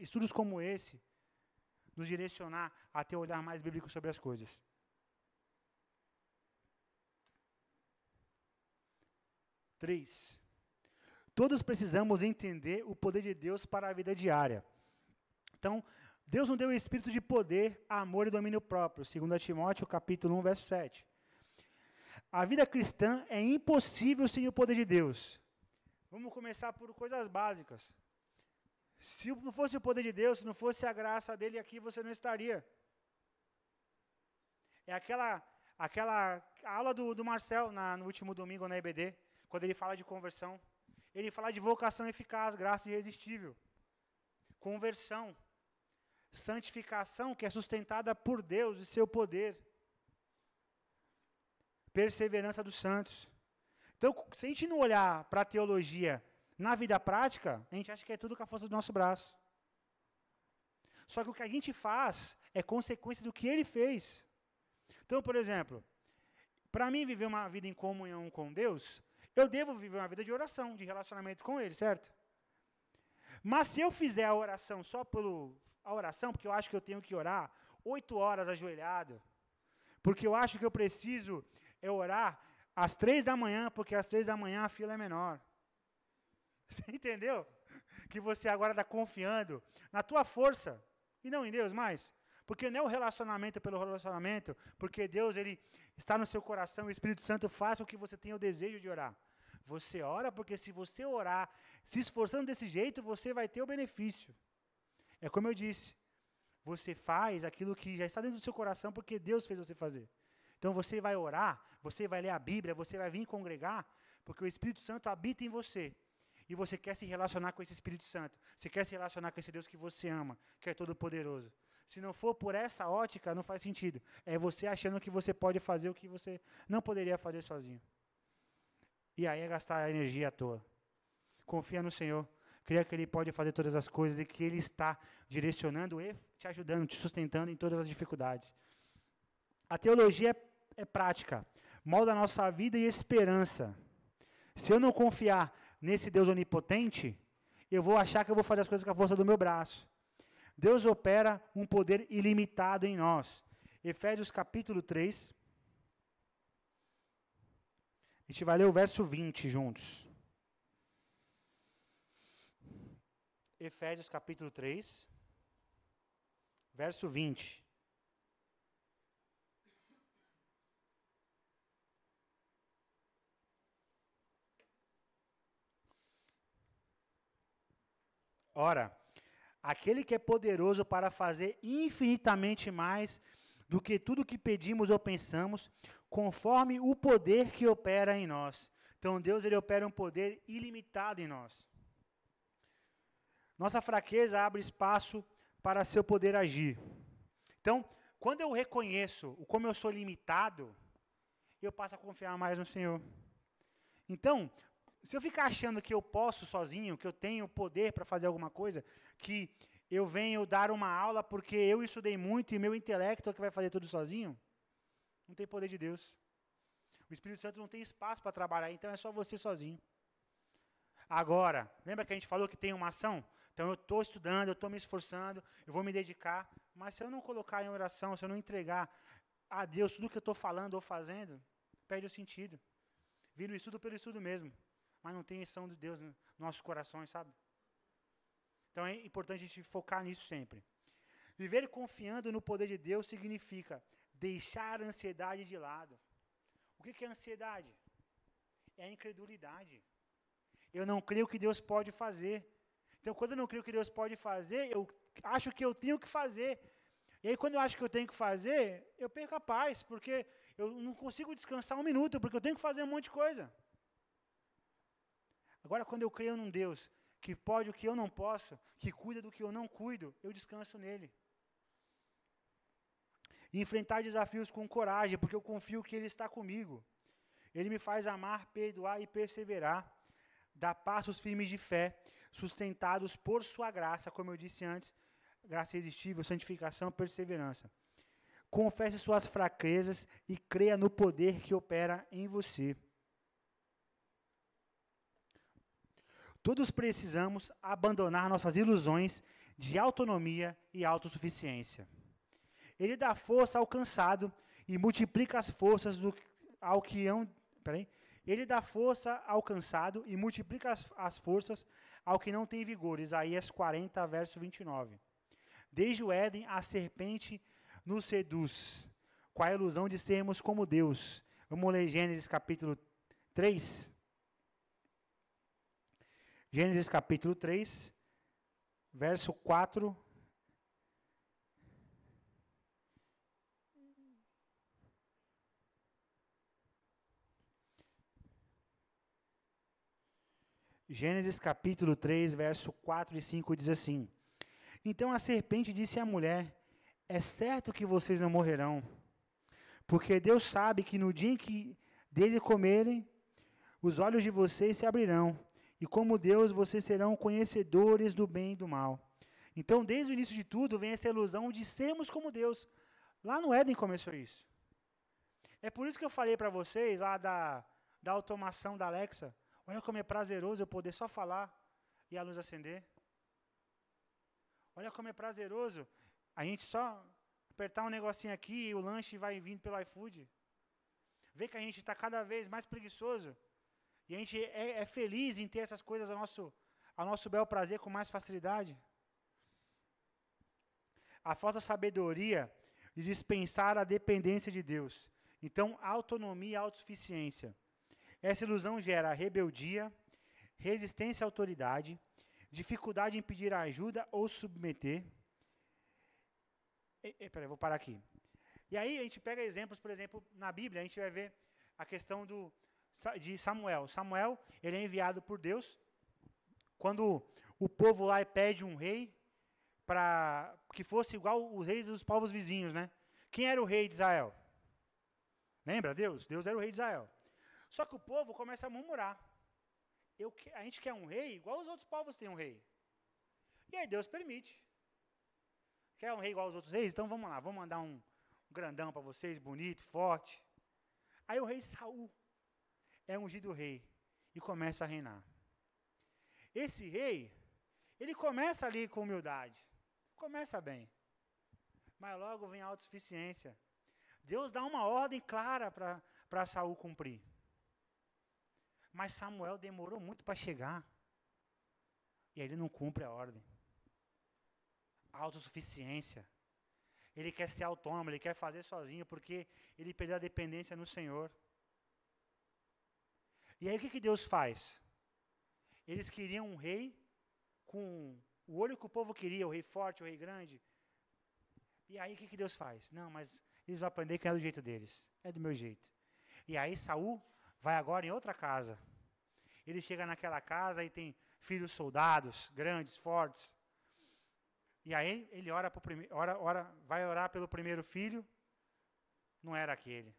estudos como esse, nos direcionar a ter um olhar mais bíblico sobre as coisas. Três. Todos precisamos entender o poder de Deus para a vida diária. Então, Deus nos deu o espírito de poder, amor e domínio próprio. 2 Timóteo, capítulo 1, verso 7. A vida cristã é impossível sem o poder de Deus. Vamos começar por coisas básicas. Se não fosse o poder de Deus, se não fosse a graça dele aqui, você não estaria. É aquela aula do Marcel no último domingo na EBD, quando ele fala de conversão. Ele fala de vocação eficaz, graça irresistível. Conversão. Santificação, que é sustentada por Deus e seu poder. Perseverança dos santos. Então, se a gente não olhar para a teologia na vida prática, a gente acha que é tudo com a força do nosso braço. Só que o que a gente faz é consequência do que ele fez. Então, por exemplo, para mim viver uma vida em comunhão com Deus, eu devo viver uma vida de oração, de relacionamento com ele, certo? Mas se eu fizer a oração só a oração, porque eu acho que eu tenho que orar 8 horas ajoelhado, porque eu acho que eu preciso orar às 3 da manhã, porque às 3 da manhã a fila é menor. Você entendeu? Que você agora está confiando na tua força e não em Deus mais. Porque não é o relacionamento pelo relacionamento, porque Deus ele está no seu coração, o Espírito Santo faz com que você tenha o desejo de orar. Você ora porque se você orar, se esforçando desse jeito, você vai ter o benefício. É como eu disse, você faz aquilo que já está dentro do seu coração porque Deus fez você fazer. Então você vai orar, você vai ler a Bíblia, você vai vir congregar, porque o Espírito Santo habita em você. E você quer se relacionar com esse Espírito Santo. Você quer se relacionar com esse Deus que você ama, que é todo-poderoso. Se não for por essa ótica, não faz sentido. É você achando que você pode fazer o que você não poderia fazer sozinho. E aí é gastar a energia à toa. Confia no Senhor. Creia que Ele pode fazer todas as coisas e que Ele está direcionando e te ajudando, te sustentando em todas as dificuldades. A teologia é prática. Molda a nossa vida e esperança. Se eu não confiar nesse Deus onipotente, eu vou achar que eu vou fazer as coisas com a força do meu braço. Deus opera um poder ilimitado em nós. Efésios capítulo 3. A gente vai ler o verso 20 juntos. Efésios capítulo 3, verso 20. Ora, aquele que é poderoso para fazer infinitamente mais do que tudo que pedimos ou pensamos, conforme o poder que opera em nós. Então, Deus ele opera um poder ilimitado em nós. Nossa fraqueza abre espaço para seu poder agir. Então, quando eu reconheço como eu sou limitado, eu passo a confiar mais no Senhor. Então, se eu ficar achando que eu posso sozinho, que eu tenho poder para fazer alguma coisa, que eu venho dar uma aula porque eu estudei muito e meu intelecto é que vai fazer tudo sozinho, não tem poder de Deus. O Espírito Santo não tem espaço para trabalhar, então é só você sozinho. Agora, lembra que a gente falou que tem uma ação? Então eu estou estudando, eu estou me esforçando, eu vou me dedicar, mas se eu não colocar em oração, se eu não entregar a Deus tudo que eu estou falando ou fazendo, perde o sentido. Vira o estudo pelo estudo mesmo, mas não tem ação de Deus nos nossos corações, sabe? Então é importante a gente focar nisso sempre. Viver confiando no poder de Deus significa deixar a ansiedade de lado. O que é ansiedade? É a incredulidade. Eu não creio que Deus pode fazer. Então, quando eu não creio que Deus pode fazer, eu acho que eu tenho que fazer. E aí, quando eu acho que eu tenho que fazer, eu perco a paz, porque eu não consigo descansar um minuto, porque eu tenho que fazer um monte de coisa. Agora, quando eu creio num Deus que pode o que eu não posso, que cuida do que eu não cuido, eu descanso nele. E enfrentar desafios com coragem, porque eu confio que Ele está comigo. Ele me faz amar, perdoar e perseverar. Dá passos firmes de fé, sustentados por sua graça, como eu disse antes, graça irresistível, santificação, perseverança. Confesse suas fraquezas e creia no poder que opera em você. Todos precisamos abandonar nossas ilusões de autonomia e autossuficiência. Ele dá força ao cansado e multiplica as forças ao que Ele dá força ao cansado e multiplica as forças ao que não tem vigor. Isaías 40, verso 29. Desde o Éden, a serpente nos seduz, com a ilusão de sermos como Deus. Vamos ler Gênesis capítulo 3. Gênesis capítulo 3, verso 4. Gênesis capítulo 3, verso 4 e 5 diz assim: Então a serpente disse à mulher: É certo que vocês não morrerão, porque Deus sabe que no dia em que dele comerem, os olhos de vocês se abrirão, e como Deus vocês serão conhecedores do bem e do mal. Então, desde o início de tudo, vem essa ilusão de sermos como Deus. Lá no Éden começou isso. É por isso que eu falei para vocês lá da automação da Alexa. Olha como é prazeroso eu poder só falar e a luz acender. Olha como é prazeroso a gente só apertar um negocinho aqui e o lanche vai vindo pelo iFood. Ver que a gente está cada vez mais preguiçoso. E a gente é feliz em ter essas coisas ao nosso bel prazer com mais facilidade. A falsa sabedoria de dispensar a dependência de Deus. Então, autonomia e autossuficiência. Essa ilusão gera rebeldia, resistência à autoridade, dificuldade em pedir ajuda ou submeter. Peraí, vou parar aqui. E aí a gente pega exemplos, por exemplo, na Bíblia, a gente vai ver a questão de Samuel. Samuel, ele é enviado por Deus. Quando o povo lá pede um rei, para que fosse igual os reis dos povos vizinhos, né? Quem era o rei de Israel? Lembra? Deus. Deus era o rei de Israel. Só que o povo começa a murmurar. A gente quer um rei igual os outros povos têm um rei. E aí Deus permite. Quer um rei igual aos outros reis? Então vamos lá, vamos mandar um grandão para vocês, bonito, forte. Aí o rei Saul é ungido rei e começa a reinar. Esse rei, ele começa ali com humildade. Começa bem. Mas logo vem a autossuficiência. Deus dá uma ordem clara para Saul cumprir. Mas Samuel demorou muito para chegar. E aí ele não cumpre a ordem. Autossuficiência. Ele quer ser autônomo, ele quer fazer sozinho, porque ele perdeu a dependência no Senhor. E aí o que Deus faz? Eles queriam um rei com o olho que o povo queria, o rei forte, o rei grande. E aí o que Deus faz? Não, mas eles vão aprender que é do jeito deles. É do meu jeito. E aí Saul vai agora em outra casa. Ele chega naquela casa e tem filhos soldados, grandes, fortes. E aí ele vai orar pelo primeiro filho, não era aquele.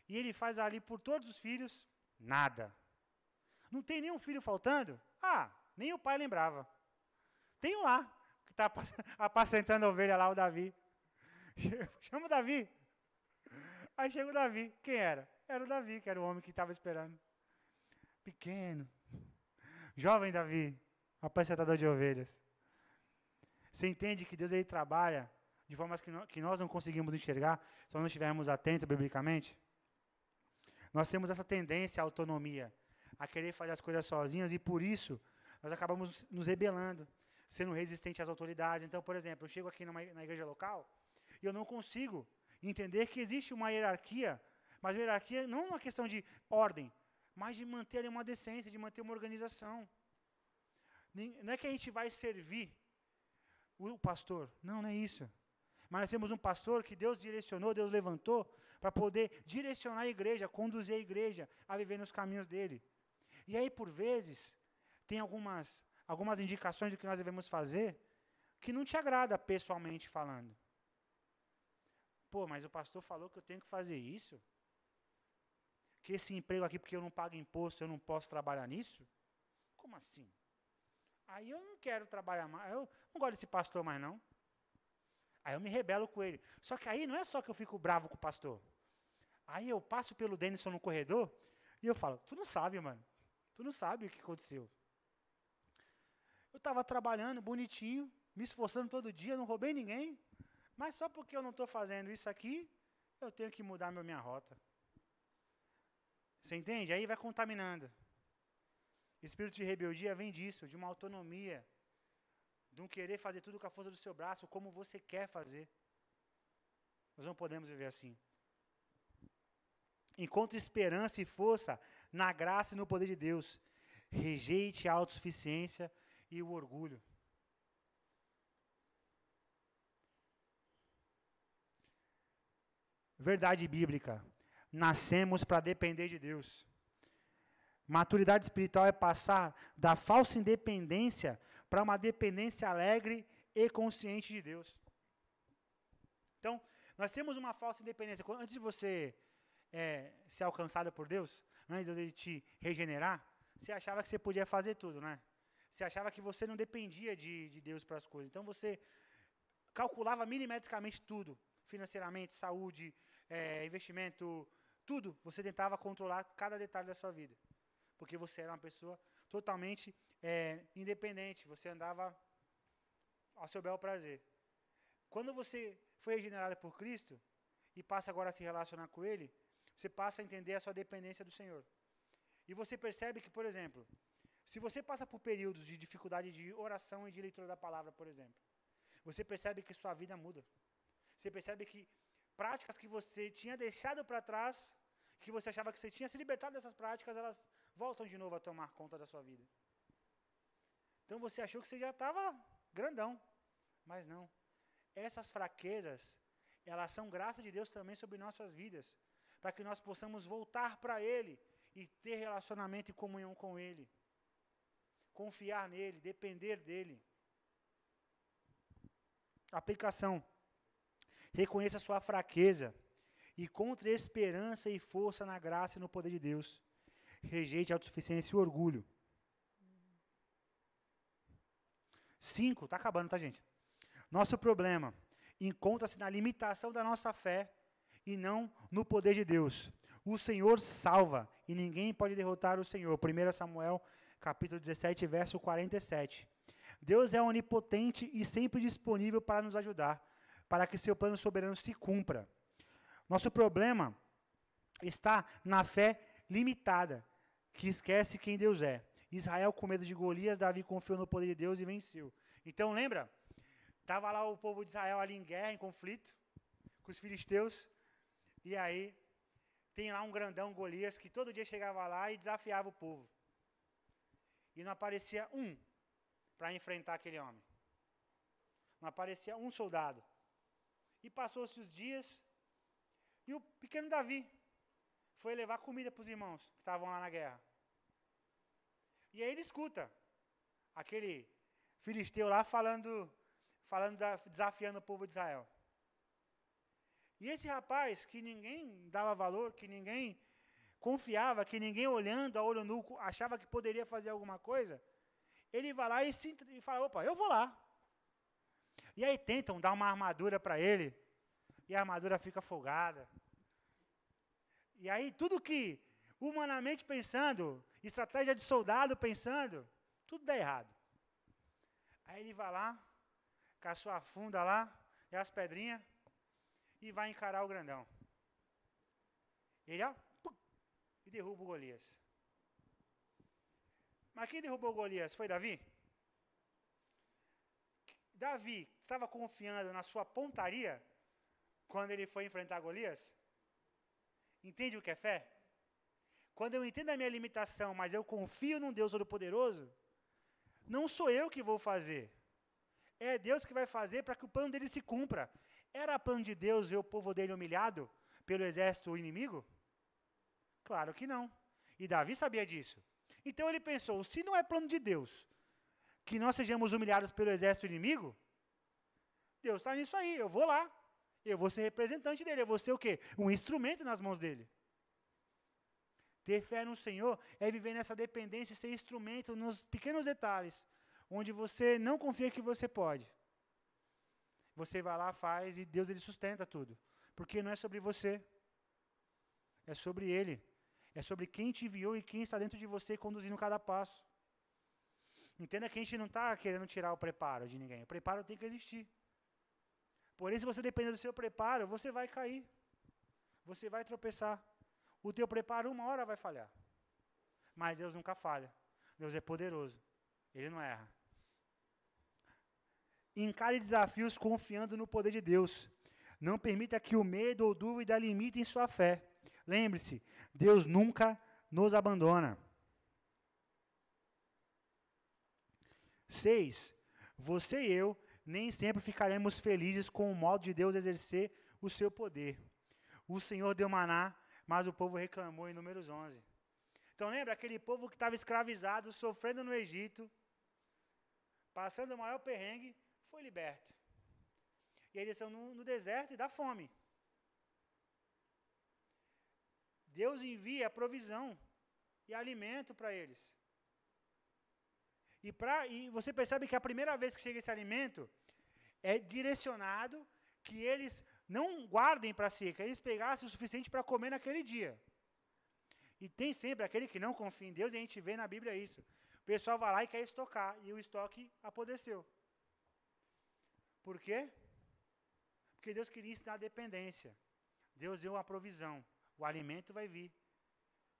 E ele faz ali por todos os filhos, nada. Não tem nenhum filho faltando? Nem o pai lembrava. Tem um lá, que está apacentando a ovelha lá, o Davi. Chama o Davi. Aí chega o Davi. Quem era? Era o Davi, que era o homem que estava esperando. Pequeno. Jovem Davi, apacentador de ovelhas. Você entende que Deus ele trabalha de formas que nós não conseguimos enxergar se nós não estivermos atentos biblicamente? Nós temos essa tendência à autonomia, a querer fazer as coisas sozinhos e por isso nós acabamos nos rebelando, sendo resistentes às autoridades. Então, por exemplo, eu chego aqui na igreja local e eu não consigo entender que existe uma hierarquia, mas uma hierarquia não uma questão de ordem, mas de manter ali uma decência, de manter uma organização. Não é que a gente vai servir o pastor. Não, não é isso. Mas nós temos um pastor que Deus direcionou, Deus levantou, para poder direcionar a igreja, conduzir a igreja a viver nos caminhos dele. E aí, por vezes, tem algumas indicações do que nós devemos fazer que não te agrada pessoalmente falando. Pô, mas o pastor falou que eu tenho que fazer isso? Que esse emprego aqui, porque eu não pago imposto, eu não posso trabalhar nisso? Como assim? Aí eu não quero trabalhar mais, eu não gosto desse pastor mais não. Aí eu me rebelo com ele. Só que aí não é só que eu fico bravo com o pastor. Aí eu passo pelo Denison no corredor e eu falo, tu não sabe, mano. Tu não sabe o que aconteceu. Eu estava trabalhando bonitinho, me esforçando todo dia, não roubei ninguém. Mas só porque eu não estou fazendo isso aqui, eu tenho que mudar minha rota. Você entende? Aí vai contaminando. Espírito de rebeldia vem disso, de uma autonomia, de um querer fazer tudo com a força do seu braço, como você quer fazer. Nós não podemos viver assim. Encontre esperança e força na graça e no poder de Deus. Rejeite a autossuficiência e o orgulho. Verdade bíblica. Nascemos para depender de Deus. Maturidade espiritual é passar da falsa independência para uma dependência alegre e consciente de Deus. Então, nós temos uma falsa independência. Antes de você ser alcançado por Deus, antes de Ele te regenerar, você achava que você podia fazer tudo, né? Você achava que você não dependia de Deus para as coisas. Então, você calculava milimetricamente tudo, financeiramente, saúde, investimento, tudo. Você tentava controlar cada detalhe da sua vida. Porque você era uma pessoa totalmente independente. Você andava ao seu bel prazer. Quando você foi regenerado por Cristo e passa agora a se relacionar com Ele, você passa a entender a sua dependência do Senhor. E você percebe que, por exemplo, se você passa por períodos de dificuldade de oração e de leitura da palavra, por exemplo, você percebe que sua vida muda. Você percebe que práticas que você tinha deixado para trás, que você achava que você tinha se libertado dessas práticas, elas voltam de novo a tomar conta da sua vida. Então você achou que você já estava grandão, mas não. Essas fraquezas, elas são graça de Deus também sobre nossas vidas, para que nós possamos voltar para Ele e ter relacionamento e comunhão com Ele. Confiar nele, depender dele. Aplicação. Reconheça a sua fraqueza e encontre esperança e força na graça e no poder de Deus. Rejeite a autossuficiência e o orgulho. 5, está acabando, tá, gente? Nosso problema encontra-se na limitação da nossa fé e não no poder de Deus. O Senhor salva e ninguém pode derrotar o Senhor. 1 Samuel, capítulo 17, verso 47. Deus é onipotente e sempre disponível para nos ajudar, para que seu plano soberano se cumpra. Nosso problema está na fé limitada, que esquece quem Deus é. Israel, com medo de Golias, Davi confiou no poder de Deus e venceu. Então, lembra? Estava lá o povo de Israel ali em guerra, em conflito, com os filisteus, e aí tem lá um grandão, Golias, que todo dia chegava lá e desafiava o povo. E não aparecia um para enfrentar aquele homem. Não aparecia um soldado. E passou-se os dias, e o pequeno Davi foi levar comida para os irmãos que estavam lá na guerra. E aí ele escuta aquele filisteu lá desafiando o povo de Israel. E esse rapaz, que ninguém dava valor, que ninguém confiava, que ninguém olhando a olho nu achava que poderia fazer alguma coisa, ele vai lá e fala, opa, eu vou lá. E aí tentam dar uma armadura para ele, e a armadura fica folgada. E aí tudo que, humanamente pensando, estratégia de soldado pensando, tudo dá errado. Aí ele vai lá, com a sua funda lá, e as pedrinhas, e vai encarar o grandão. Ele, e derruba o Golias. Mas quem derrubou o Golias? Foi Davi? Davi estava confiando na sua pontaria quando ele foi enfrentar Golias? Entende o que é fé? Quando eu entendo a minha limitação, mas eu confio num Deus Todo-Poderoso, Não sou eu que vou fazer. É Deus que vai fazer para que o plano dele se cumpra. Era plano de Deus ver o povo dele humilhado pelo exército inimigo? Claro que não. E Davi sabia disso. Então ele pensou, se não é plano de Deus que nós sejamos humilhados pelo exército inimigo, Deus está nisso aí, eu vou lá. Eu vou ser representante dele, eu vou ser o quê? Um instrumento nas mãos dele. Ter fé no Senhor é viver nessa dependência e ser instrumento nos pequenos detalhes, onde você não confia que você pode. Você vai lá, faz e Deus ele sustenta tudo. Porque não é sobre você, é sobre Ele. É sobre quem te enviou e quem está dentro de você conduzindo cada passo. Entenda que a gente não está querendo tirar o preparo de ninguém. O preparo tem que existir. Porém, se você depender do seu preparo, você vai cair. Você vai tropeçar. O teu preparo uma hora vai falhar. Mas Deus nunca falha. Deus é poderoso. Ele não erra. Encare desafios confiando no poder de Deus. Não permita que o medo ou dúvida limitem sua fé. Lembre-se, Deus nunca nos abandona. 6. Você e eu nem sempre ficaremos felizes com o modo de Deus exercer o seu poder. O Senhor deu maná, mas o povo reclamou em Números 11. Então lembra aquele povo que estava escravizado, sofrendo no Egito, passando o maior perrengue, foi liberto. E eles estão no deserto e dá fome. Deus envia provisão e alimento para eles. E você percebe que a primeira vez que chega esse alimento, é direcionado que eles não guardem para si, que eles pegassem o suficiente para comer naquele dia. E tem sempre aquele que não confia em Deus, e a gente vê na Bíblia isso. O pessoal vai lá e quer estocar, e o estoque apodreceu. Por quê? Porque Deus queria ensinar a dependência. Deus deu uma provisão. O alimento vai vir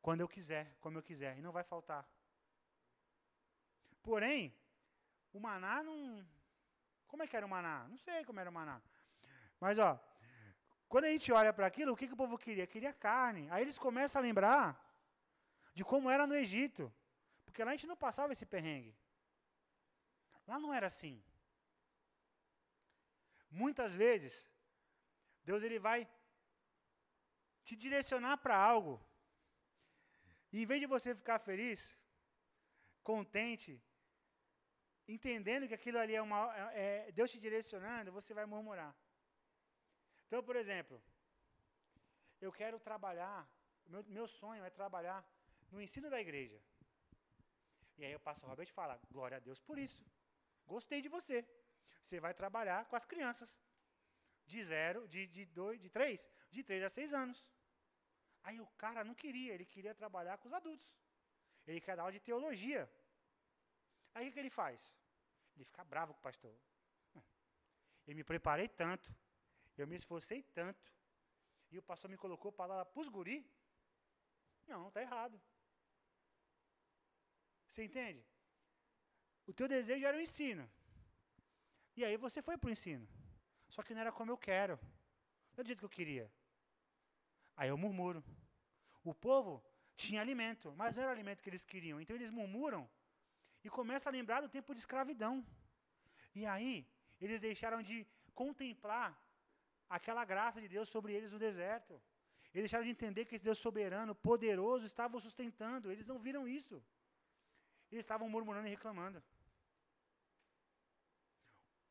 quando eu quiser, como eu quiser, e não vai faltar. Porém, o maná não... Como é que era o maná? Não sei como era o maná. Mas, quando a gente olha para aquilo, o que o povo queria? Queria carne. Aí eles começam a lembrar de como era no Egito. Porque lá a gente não passava esse perrengue. Lá não era assim. Muitas vezes, Deus ele vai te direcionar para algo. E em vez de você ficar feliz, contente, entendendo que aquilo ali é Deus te direcionando, você vai murmurar. Então, por exemplo, eu quero trabalhar, meu sonho é trabalhar no ensino da igreja. E aí o pastor Robert fala, glória a Deus por isso. Gostei de você. Você vai trabalhar com as crianças. De 3 a 6 anos. Aí o cara não queria, ele queria trabalhar com os adultos. Ele quer dar aula de teologia. Aí o que ele faz? Ele fica bravo com o pastor. Eu me preparei tanto, eu me esforcei tanto, e o pastor me colocou para dar para os guri? Não, está errado. Você entende? O teu desejo era o ensino. E aí você foi para o ensino. Só que não era como eu quero. Não é do jeito que eu queria. Aí eu murmuro. O povo tinha alimento, mas não era o alimento que eles queriam. Então eles murmuram e começam a lembrar do tempo de escravidão. E aí eles deixaram de contemplar aquela graça de Deus sobre eles no deserto. Eles deixaram de entender que esse Deus soberano, poderoso, estava os sustentando. Eles não viram isso. Eles estavam murmurando e reclamando.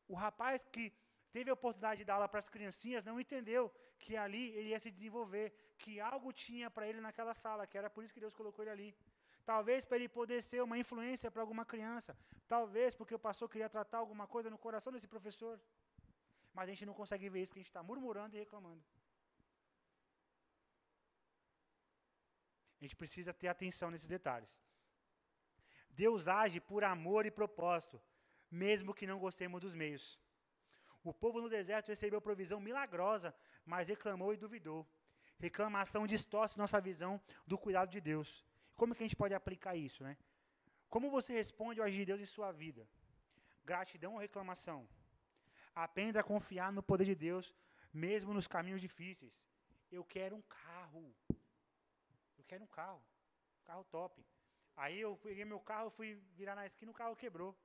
O rapaz que teve a oportunidade de dar aula para as criancinhas não entendeu que ali ele ia se desenvolver, que algo tinha para ele naquela sala, que era por isso que Deus colocou ele ali. Talvez para ele poder ser uma influência para alguma criança. Talvez porque o pastor queria tratar alguma coisa no coração desse professor. Mas a gente não consegue ver isso porque a gente está murmurando e reclamando. A gente precisa ter atenção nesses detalhes. Deus age por amor e propósito, mesmo que não gostemos dos meios. O povo no deserto recebeu provisão milagrosa, mas reclamou e duvidou. Reclamação distorce nossa visão do cuidado de Deus. Como que a gente pode aplicar isso, né? Como você responde ao agir de Deus em sua vida? Gratidão ou reclamação? Aprenda a confiar no poder de Deus, mesmo nos caminhos difíceis. Eu quero um carro. Eu quero um carro. Carro top. Aí eu peguei meu carro, fui virar na esquina, o carro quebrou.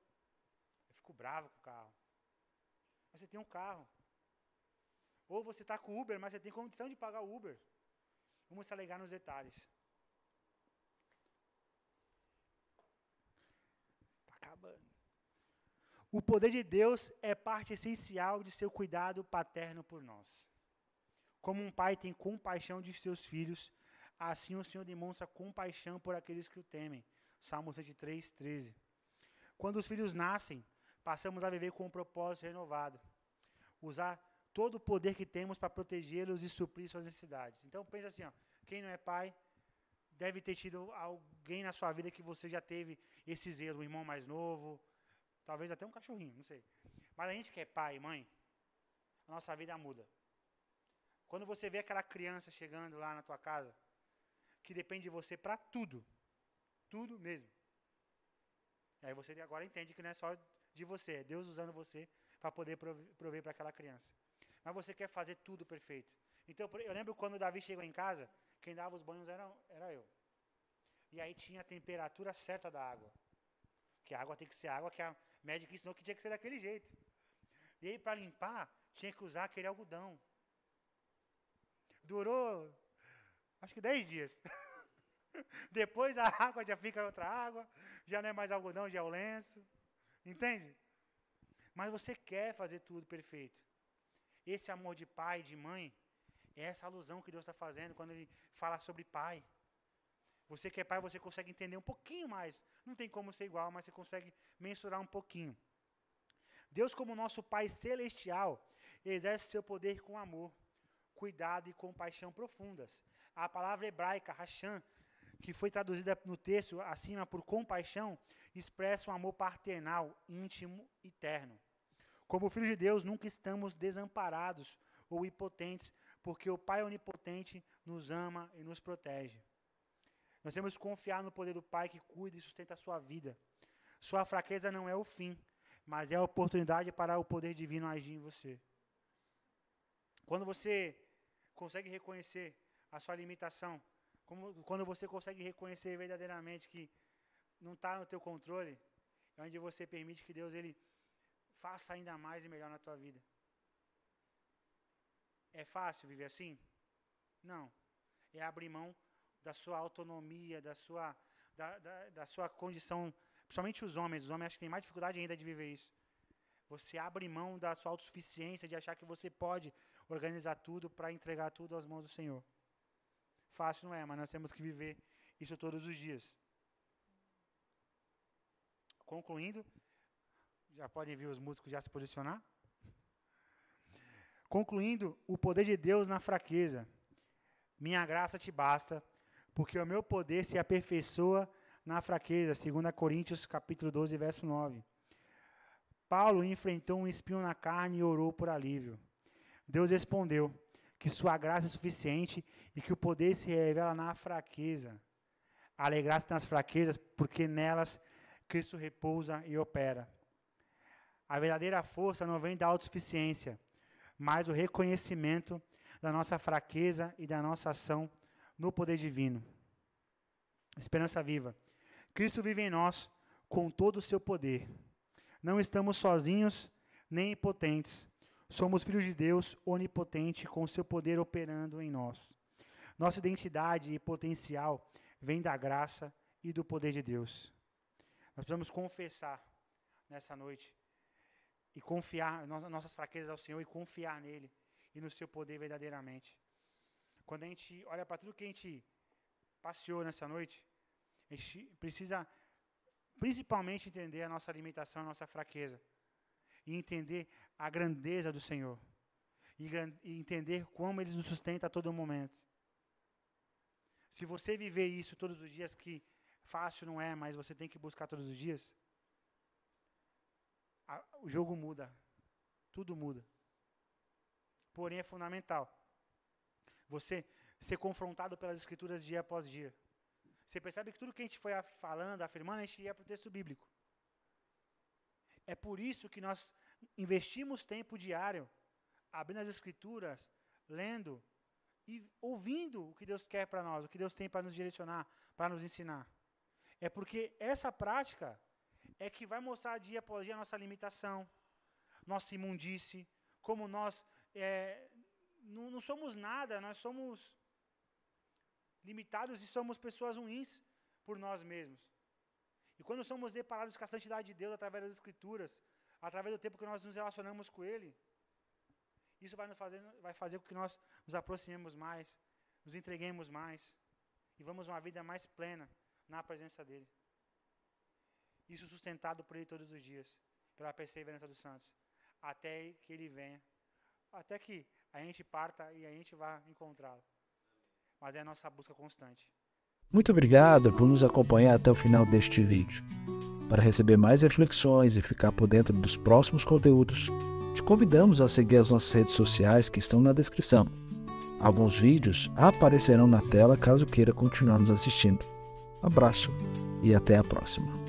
Eu fico bravo com o carro. Mas você tem um carro. Ou você está com o Uber, mas você tem condição de pagar o Uber. Vamos se alegar nos detalhes. Está acabando. O poder de Deus é parte essencial de seu cuidado paterno por nós. Como um pai tem compaixão de seus filhos, assim o Senhor demonstra compaixão por aqueles que o temem. Salmo 103, 13. Quando os filhos nascem, passamos a viver com um propósito renovado. Usar todo o poder que temos para protegê-los e suprir suas necessidades. Então, pensa assim, ó, quem não é pai, deve ter tido alguém na sua vida que você já teve esse zelo, um irmão mais novo, talvez até um cachorrinho, não sei. Mas a gente que é pai e mãe, a nossa vida muda. Quando você vê aquela criança chegando lá na tua casa, que depende de você para tudo, tudo mesmo. E aí você agora entende que não é só de você, é Deus usando você para poder prover para aquela criança. Mas você quer fazer tudo perfeito. Então, eu lembro quando o Davi chegou em casa, quem dava os banhos era eu. E aí tinha a temperatura certa da água. Que a água tem que ser água que a médica ensinou que tinha que ser daquele jeito. E aí, para limpar, tinha que usar aquele algodão. Durou, acho que 10 dias. Depois a água já fica outra água, já não é mais algodão, já é o lenço. Entende? Mas você quer fazer tudo perfeito. Esse amor de pai, de mãe, é essa alusão que Deus está fazendo quando Ele fala sobre pai. Você que é pai, você consegue entender um pouquinho mais. Não tem como ser igual, mas você consegue mensurar um pouquinho. Deus, como nosso Pai celestial, exerce seu poder com amor, cuidado e compaixão profundas. A palavra hebraica, Hashan, que foi traduzida no texto acima por compaixão, expressa um amor paternal, íntimo e terno. Como filhos de Deus, nunca estamos desamparados ou impotentes, porque o Pai onipotente nos ama e nos protege. Nós temos que confiar no poder do Pai que cuida e sustenta a sua vida. Sua fraqueza não é o fim, mas é a oportunidade para o poder divino agir em você. Quando você consegue reconhecer a sua limitação, quando você consegue reconhecer verdadeiramente que não está no teu controle, é onde você permite que Deus ele faça ainda mais e melhor na tua vida. É fácil viver assim? Não. É abrir mão da sua autonomia, da sua condição, principalmente os homens acho que têm mais dificuldade ainda de viver isso. Você abre mão da sua autossuficiência, de achar que você pode organizar tudo para entregar tudo às mãos do Senhor. Fácil não é, mas nós temos que viver isso todos os dias. Concluindo, já podem ver os músicos já se posicionar. Concluindo, o poder de Deus na fraqueza. Minha graça te basta, porque o meu poder se aperfeiçoa na fraqueza. 2 Coríntios capítulo 12, verso 9. Paulo enfrentou um espinho na carne e orou por alívio. Deus respondeu que sua graça é suficiente e que o poder se revela na fraqueza. Alegrar-se nas fraquezas, porque nelas Cristo repousa e opera. A verdadeira força não vem da autossuficiência, mas o reconhecimento da nossa fraqueza e da nossa ação no poder divino. Esperança viva. Cristo vive em nós com todo o seu poder. Não estamos sozinhos nem impotentes. Somos filhos de Deus onipotente com o seu poder operando em nós. Nossa identidade e potencial vem da graça e do poder de Deus. Nós precisamos confessar nessa noite e confiar nossas fraquezas ao Senhor e confiar nele e no seu poder verdadeiramente. Quando a gente olha para tudo que a gente passeou nessa noite, a gente precisa principalmente entender a nossa limitação, a nossa fraqueza. E entender a grandeza do Senhor. E entender como Ele nos sustenta a todo momento. Se você viver isso todos os dias, que fácil não é, mas você tem que buscar todos os dias, o jogo muda. Tudo muda. Porém, é fundamental você ser confrontado pelas Escrituras dia após dia. Você percebe que tudo que a gente foi falando, afirmando, a gente ia para o texto bíblico. É por isso que nós investimos tempo diário, abrindo as Escrituras, lendo e ouvindo o que Deus quer para nós, o que Deus tem para nos direcionar, para nos ensinar. É porque essa prática é que vai mostrar dia após dia a nossa limitação, nossa imundície, como nós não somos nada, nós somos limitados e somos pessoas ruins por nós mesmos. E quando somos deparados com a santidade de Deus através das Escrituras, através do tempo que nós nos relacionamos com Ele, isso vai fazer com que nós nos aproximemos mais, nos entreguemos mais e vamos uma vida mais plena na presença dEle. Isso sustentado por Ele todos os dias, pela perseverança dos santos, até que Ele venha, até que a gente parta e a gente vá encontrá-lo. Mas é a nossa busca constante. Muito obrigado por nos acompanhar até o final deste vídeo. Para receber mais reflexões e ficar por dentro dos próximos conteúdos, te convidamos a seguir as nossas redes sociais que estão na descrição. Alguns vídeos aparecerão na tela caso queira continuar nos assistindo. Abraço e até a próxima.